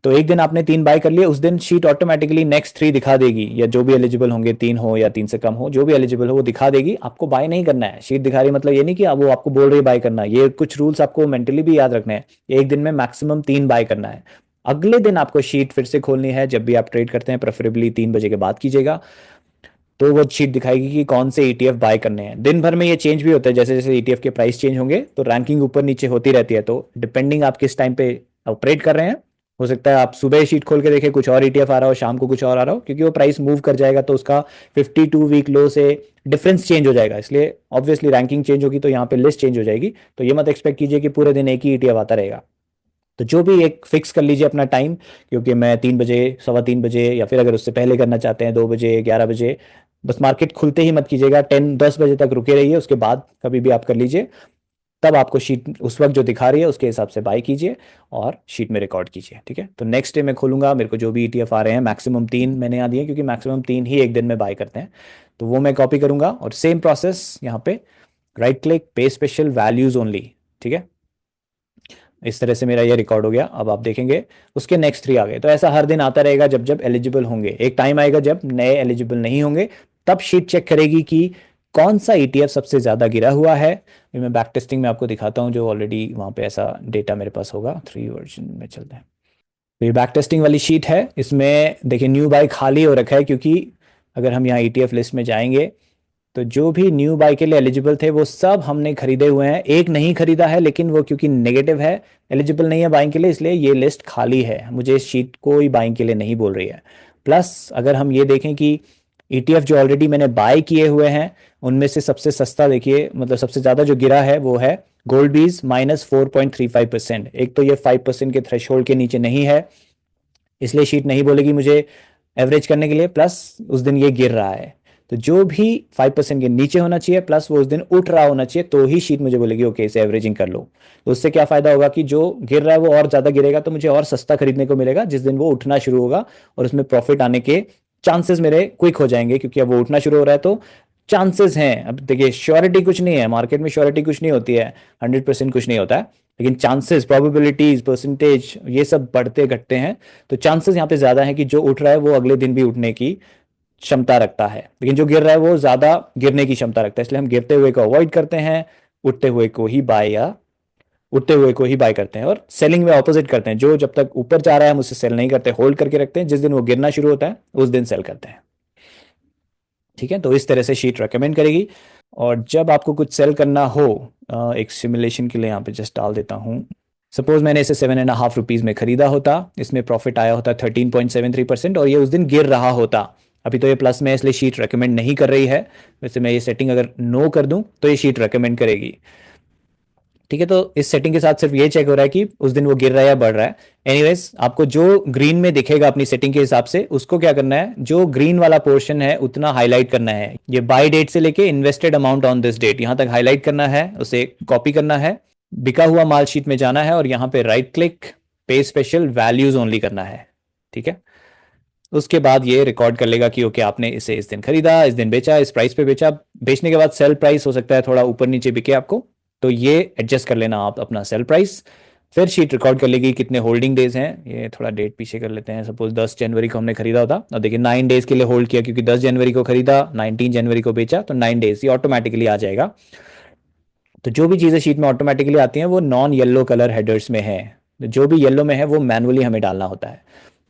तो एक दिन आपने 3 बाय कर लिए, उस दिन शीट ऑटोमेटिकली नेक्स्ट 3 दिखा देगी, या जो भी एलिजिबल होंगे, 3 हो या 3 से कम हो, जो भी एलिजिबल हो वो दिखा देगी। आपको बाय नहीं करना है, शीट दिखा रही मतलब ये नहीं कि वो आपको बोल रही है बाय करना है, ये कुछ रूल्स आपको मेंटली भी याद रखने हैं। एक दिन में मैक्सिमम 3 बाय करना है। अगले दिन आपको शीट फिर से खोलनी है, जब भी आप ट्रेड करते हैं प्रेफरेबली 3 बजे के बाद कीजिएगा, तो वो शीट दिखाएगी कि कौन से ईटीएफ बाय करने हैं। दिन भर में ये चेंज भी होता है, जैसे जैसे ईटीएफ के प्राइस चेंज होंगे तो रैंकिंग ऊपर नीचे होती रहती है, तो डिपेंडिंग आप किस टाइम पे ऑपरेट कर रहे हैं, हो सकता है आप सुबह शीट खोल के देखें कुछ और ईटीएफ आ रहा हो, शाम को कुछ और आ रहा हो, क्योंकि वो प्राइस मूव कर जाएगा तो उसका 52 वीक लो से डिफरेंस चेंज हो जाएगा, इसलिए ऑब्वियसली रैंकिंग चेंज होगी तो यहाँ पे लिस्ट चेंज हो जाएगी। तो ये मत एक्सपेक्ट कीजिए कि पूरे दिन एक ही ईटीएफ आता रहेगा। तो जो भी एक फिक्स कर लीजिए अपना टाइम, क्योंकि मैं 3 बजे, 3:15 बजे, या फिर अगर उससे पहले करना चाहते हैं 2 बजे, 11 बजे, बस मार्केट खुलते ही मत कीजिएगा, 10 बजे तक रुके रहिए, उसके बाद कभी भी आप कर लीजिए। तब आपको शीट उस वक्त जो दिखा रही है उसके हिसाब से बाय कीजिए और शीट में रिकॉर्ड कीजिए, ठीक है। तो नेक्स्ट डे मैं खोलूंगा, मेरे को जो भी ईटीएफ आ रहे हैं, मैक्सिमम 3 मैंने यहाँ दिए क्योंकि मैक्सिमम 3 ही एक दिन में बाय करते हैं, तो वो मैं कॉपी करूंगा और सेम प्रोसेस यहाँ पे राइट क्लिक, पे स्पेशल, वैल्यूज ओनली, ठीक है। इस तरह से मेरा ये रिकॉर्ड हो गया। अब आप देखेंगे उसके नेक्स्ट 3 आ गए, तो ऐसा हर दिन आता रहेगा जब जब एलिजिबल होंगे। एक टाइम आएगा जब नए एलिजिबल नहीं होंगे, तब शीट चेक करेगी कि कौन सा ईटीएफ सबसे ज़्यादा गिरा हुआ है। ये मैं बैक टेस्टिंग में आपको दिखाता हूँ, जो ऑलरेडी वहाँ पे ऐसा डेटा मेरे पास होगा। 3 वर्जन में चलते हैं। तो ये बैक टेस्टिंग वाली शीट है, इसमें देखिए न्यू बाय खाली हो रखा है, क्योंकि अगर हम यहाँ ईटीएफ लिस्ट में जाएंगे तो जो भी न्यू बाय के लिए एलिजिबल थे वो सब हमने खरीदे हुए हैं। एक नहीं खरीदा है, लेकिन वो क्योंकि नेगेटिव है, एलिजिबल नहीं है बाइंग के लिए, इसलिए ये लिस्ट खाली है, मुझे इस शीट कोई बाइंग के लिए नहीं बोल रही है। प्लस अगर हम ये देखें कि ईटीएफ जो ऑलरेडी मैंने बाय किए हुए हैं उनमें से सबसे सस्ता देखिए, मतलब सबसे ज़्यादा जो गिरा है वो है गोल्ड बीज, -4.35%। एक तो ये 5% के थ्रेशोल्ड के नीचे नहीं है, इसलिए शीट नहीं बोलेगी मुझे एवरेज करने के लिए, प्लस उस दिन ये गिर रहा है, तो जो भी 5% के नीचे होना चाहिए प्लस वो उस दिन उठ रहा होना चाहिए, तो ही शीट मुझे बोलेगी ओके इसे एवरेजिंग कर लो। तो उससे क्या फायदा होगा कि जो गिर रहा है वो और ज्यादा गिरेगा, तो मुझे और सस्ता खरीदने को मिलेगा जिस दिन वो उठना शुरू होगा, और उसमें प्रॉफिट आने के चांसेस मेरे क्विक हो जाएंगे, क्योंकि अब वो उठना शुरू हो रहा है तो चांसेस हैं। अब देखिए श्योरिटी कुछ नहीं है, मार्केट में श्योरिटी कुछ नहीं होती है, 100% कुछ नहीं होता है, लेकिन चांसेस, प्रोबेबिलिटीज, परसेंटेज, ये सब बढ़ते घटते हैं। तो चांसेस यहाँ पे ज्यादा है कि जो उठ रहा है वो अगले दिन भी उठने की क्षमता रखता है, लेकिन जो गिर रहा है वो ज्यादा गिरने की क्षमता रखता है, इसलिए हम गिरते हुए को अवॉइड करते हैं, उठते हुए को ही बाय या उठते हुए को ही बाय करते हैं। और सेलिंग में ऑपोजिट करते हैं, जो जब तक ऊपर जा रहा है हम उसे सेल नहीं करते, होल्ड करके रखते हैं, जिस दिन वो गिरना शुरू होता है उस दिन सेल करते हैं, ठीक है। तो इस तरह से शीट रेकमेंड करेगी। और जब आपको कुछ सेल करना हो, एक सिमुलेशन के लिए यहाँ पे जस्ट डाल देता हूँ, सपोज मैंने इसे 7.5 रुपीज़ में खरीदा होता, इसमें प्रॉफिट आया होता 13.73%, और ये उस दिन गिर रहा होता। अभी तो ये प्लस में, इसलिए शीट रेकमेंड नहीं कर रही है, वैसे मैं ये सेटिंग अगर नो कर दूं तो ये शीट रेकमेंड करेगी, ठीक है। तो इस सेटिंग के साथ सिर्फ ये चेक हो रहा है कि उस दिन वो गिर रहा है या बढ़ रहा है। एनीवेज, आपको जो ग्रीन में दिखेगा अपनी सेटिंग के हिसाब से, उसको क्या करना है, जो ग्रीन वाला पोर्शन है उतना हाईलाइट करना है। ये बाय डेट से लेके invested amount on this date यहां तक हाईलाइट करना है, उसे कॉपी करना है, बिका हुआ माल शीट में जाना है और यहाँ पे राइट क्लिक, पे स्पेशल, वैल्यूज ओनली करना है, ठीक है। उसके बाद ये रिकॉर्ड कर लेगा कि ओके आपने इसे इस दिन खरीदा, इस दिन बेचा, इस प्राइस पे बेचा। बेचने के बाद सेल प्राइस हो सकता है थोड़ा ऊपर नीचे बिके आपको, तो ये एडजस्ट कर लेना आप अपना सेल प्राइस। फिर शीट रिकॉर्ड कर लेगी कितने होल्डिंग डेज हैं। ये थोड़ा डेट पीछे कर लेते हैं। सपोज 10 जनवरी को हमने खरीदा होता, और देखिए 9 डेज के लिए होल्ड किया, क्योंकि 10 जनवरी को खरीदा, 19 जनवरी को बेचा, तो 9 डेज ये ऑटोमेटिकली आ जाएगा। तो जो भी चीज़ें शीट में ऑटोमेटिकली आती हैं वो नॉन येलो कलर हेडर्स में है। तो जो भी येलो में है वो मैनुअली हमें डालना होता है।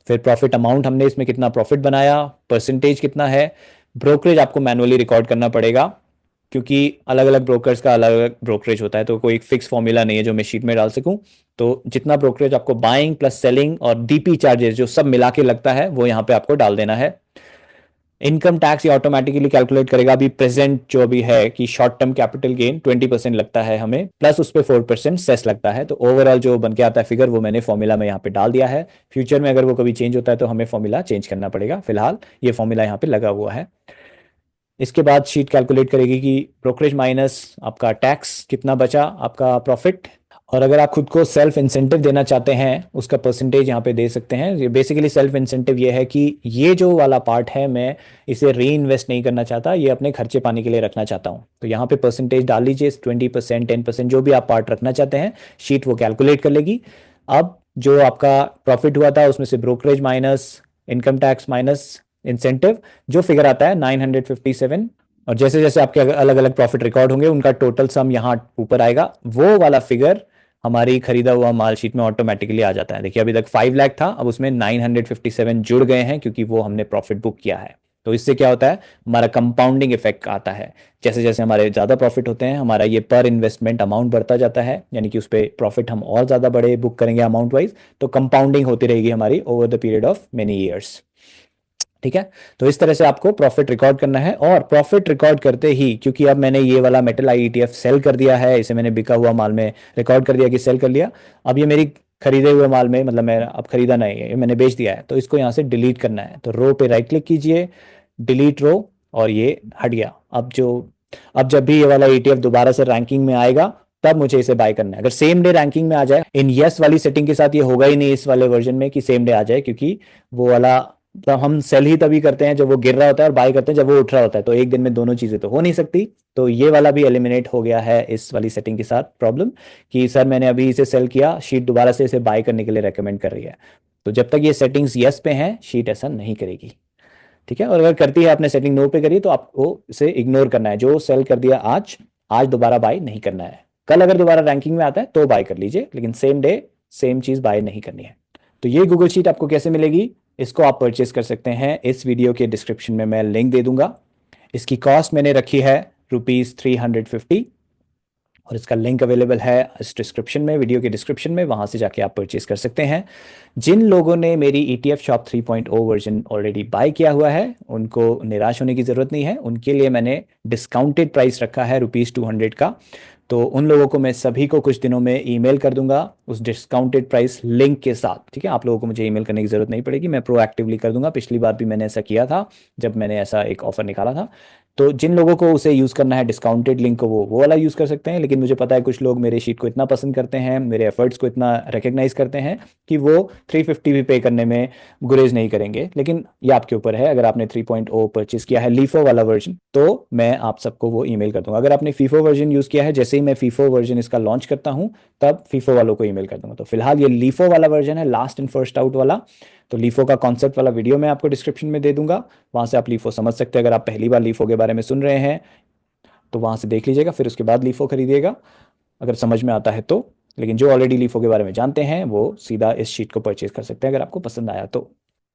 फिर प्रॉफिट अमाउंट, हमने इसमें कितना प्रॉफिट बनाया, परसेंटेज कितना है। ब्रोकरेज आपको मैनुअली रिकॉर्ड करना पड़ेगा, क्योंकि अलग अलग ब्रोकर्स का अलग अलग ब्रोकरेज होता है, तो कोई फिक्स फॉर्मूला नहीं है जो मैं शीट में डाल सकूं। तो जितना ब्रोकरेज आपको बाइंग प्लस सेलिंग और डीपी चार्जेस जो सब मिला के लगता है वो यहाँ पे आपको डाल देना है। इनकम टैक्स ये ऑटोमेटिकली कैलकुलेट करेगा। अभी प्रेजेंट जो अभी है कि शॉर्ट टर्म कैपिटल गेन 20% लगता है हमें, प्लस उस पर 4% सेस लगता है। तो ओवरऑल जो बन के आता है फिगर वो मैंने फॉर्मूला में यहाँ पे डाल दिया है। फ्यूचर में अगर वो कभी चेंज होता है तो हमें फॉर्मूला चेंज करना पड़ेगा, फिलहाल ये फॉर्मूला यहाँ पे लगा हुआ है। इसके बाद शीट कैलकुलेट करेगी कि ब्रोकरेज माइनस आपका टैक्स कितना बचा आपका प्रॉफिट। और अगर आप खुद को सेल्फ इंसेंटिव देना चाहते हैं उसका परसेंटेज यहाँ पे दे सकते हैं। ये बेसिकली सेल्फ इंसेंटिव ये है कि ये जो वाला पार्ट है मैं इसे री इन्वेस्ट नहीं करना चाहता, ये अपने खर्चे पानी के लिए रखना चाहता हूँ। तो यहाँ पे परसेंटेज डाल लीजिए, 20%, 10%, जो भी आप पार्ट रखना चाहते हैं शीट वो कैलकुलेट कर लेगी। अब जो आपका प्रॉफिट हुआ था उसमें से brokerage minus income tax minus incentive, जो फिगर आता है 957, और जैसे जैसे आपके अलग अलग प्रॉफिट रिकॉर्ड होंगे उनका टोटल सम यहाँ ऊपर आएगा, वो वाला फिगर हमारी खरीदा हुआ माल शीट में ऑटोमेटिकली आ जाता है। देखिए अभी तक 5 लाख था, अब उसमें 957 जुड़ गए हैं क्योंकि वो हमने प्रॉफिट बुक किया है। तो इससे क्या होता है, हमारा कंपाउंडिंग इफेक्ट आता है। जैसे जैसे हमारे ज़्यादा प्रॉफिट होते हैं हमारा ये पर इन्वेस्टमेंट अमाउंट बढ़ता जाता है, यानी कि उस पर प्रॉफिट हम और ज़्यादा बड़े बुक करेंगे अमाउंट वाइज, तो कंपाउंडिंग होती रहेगी हमारी over the period of many years. ठीक है, तो इस तरह से आपको प्रॉफिट रिकॉर्ड करना है। और प्रॉफिट रिकॉर्ड करते ही, क्योंकि अब मैंने ये वाला मेटल आई ईटीएफ सेल कर दिया है, इसे मैंने बिका हुआ माल में रिकॉर्ड कर दिया कि सेल कर लिया, अब ये मेरी खरीदे हुए माल में, मतलब मैं अब खरीदा नहीं है, ये मैंने बेच दिया है, तो इसको यहाँ से डिलीट करना है। तो रो पे राइट क्लिक कीजिए, डिलीट रो, और ये हट गया। अब जब भी ये वाला ईटीएफ दोबारा से रैंकिंग में आएगा तब मुझे इसे बाय करना है। अगर सेम डे रैंकिंग में आ जाए, इन यस वाली सेटिंग के साथ ये होगा ही नहीं इस वाले वर्जन में कि सेम डे आ जाए, क्योंकि वो वाला, तो हम सेल ही तभी करते हैं जब वो गिर रहा होता है और बाय करते हैं जब वो उठ रहा होता है, तो एक दिन में दोनों चीजें तो हो नहीं सकती। तो ये वाला भी एलिमिनेट हो गया है इस वाली सेटिंग के साथ प्रॉब्लम, कि सर मैंने अभी इसे सेल किया, शीट दोबारा से इसे बाय करने के लिए रेकमेंड कर रही है। तो जब तक ये सेटिंग्स यस पे हैं शीट ऐसा नहीं करेगी। ठीक है, और अगर करती है आपने सेटिंग नो पे करी तो आपको इसे इग्नोर करना है। जो सेल कर दिया आज, आज दोबारा बाय नहीं करना है। कल अगर दोबारा रैंकिंग में आता है तो बाय कर लीजिए, लेकिन सेम डे सेम चीज बाय नहीं करनी है। तो ये गूगल शीट आपको कैसे मिलेगी, इसको आप परचेस कर सकते हैं। इस वीडियो के डिस्क्रिप्शन में मैं लिंक दे दूंगा। इसकी कॉस्ट मैंने रखी है ₹350, और इसका लिंक अवेलेबल है इस डिस्क्रिप्शन में, वीडियो के डिस्क्रिप्शन में, वहां से जाके आप परचेज कर सकते हैं। जिन लोगों ने मेरी ETF shop 3.0 version already buy किया हुआ है उनको निराश होने की ज़रूरत नहीं है। उनके लिए मैंने डिस्काउंटेड प्राइस रखा है ₹200 का। तो उन लोगों को मैं सभी को कुछ दिनों में ईमेल कर दूंगा उस डिस्काउंटेड प्राइस लिंक के साथ। ठीक है, आप लोगों को मुझे ईमेल करने की ज़रूरत नहीं पड़ेगी, मैं प्रोएक्टिवली कर दूंगा। पिछली बार भी मैंने ऐसा किया था जब मैंने ऐसा एक ऑफर निकाला था। तो जिन लोगों को उसे यूज़ करना है डिस्काउंटेड लिंक को, वो वाला यूज़ कर सकते हैं। लेकिन मुझे पता है कुछ लोग मेरे शीट को इतना पसंद करते हैं, मेरे एफर्ट्स को इतना रिकग्नाइज करते हैं कि वो 350 भी पे करने में गुरेज नहीं करेंगे। लेकिन ये आपके ऊपर है, अगर आपने 3.0 परचेज किया है लीफो वाला वर्जन तो मैं आप सबको वो ईमेल कर दूंगा। अगर आपने फीफो वर्जन यूज़ किया है, जैसे ही मैं फीफो वर्जन इसका लॉन्च करता हूँ तब फीफो वालों को ईमेल कर दूंगा। तो फिलहाल ये लीफो वाला वर्जन है, लास्ट इन फर्स्ट आउट वाला। तो लीफो का कॉन्सेप्ट वाला वीडियो मैं आपको डिस्क्रिप्शन में दे दूंगा, वहां से आप लीफो समझ सकते हैं। अगर आप पहली बार लीफो के बारे में सुन रहे हैं तो वहां से देख लीजिएगा, फिर उसके बाद लीफो खरीदिएगा अगर समझ में आता है तो। लेकिन जो ऑलरेडी लीफो के बारे में जानते हैं वो सीधा इस शीट को परचेज कर सकते हैं अगर आपको पसंद आया तो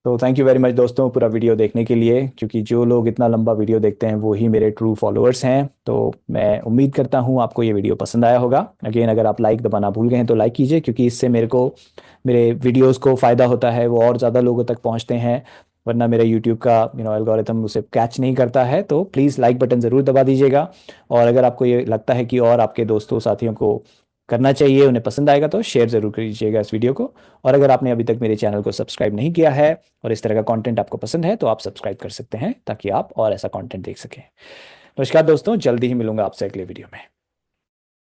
थैंक यू वेरी मच दोस्तों पूरा वीडियो देखने के लिए, क्योंकि जो लोग इतना लंबा वीडियो देखते हैं वो ही मेरे ट्रू फॉलोअर्स हैं। तो मैं उम्मीद करता हूँ आपको ये वीडियो पसंद आया होगा। अगेन अगर आप लाइक दबाना भूल गए हैं तो लाइक कीजिए, क्योंकि इससे मेरे वीडियोस को फ़ायदा होता है, वो और ज़्यादा लोगों तक पहुँचते हैं। वरना मेरे यूट्यूब का एल्गोरिथम उसे कैच नहीं करता है। तो प्लीज़ लाइक बटन ज़रूर दबा दीजिएगा। और अगर आपको ये लगता है कि और आपके दोस्तों साथियों को करना चाहिए, उन्हें पसंद आएगा, तो शेयर ज़रूर कीजिएगा इस वीडियो को। और अगर आपने अभी तक मेरे चैनल को सब्सक्राइब नहीं किया है और इस तरह का कंटेंट आपको पसंद है तो आप सब्सक्राइब कर सकते हैं ताकि आप और ऐसा कंटेंट देख सकें। नमस्कार दोस्तों, जल्दी ही मिलूंगा आपसे अगले वीडियो में।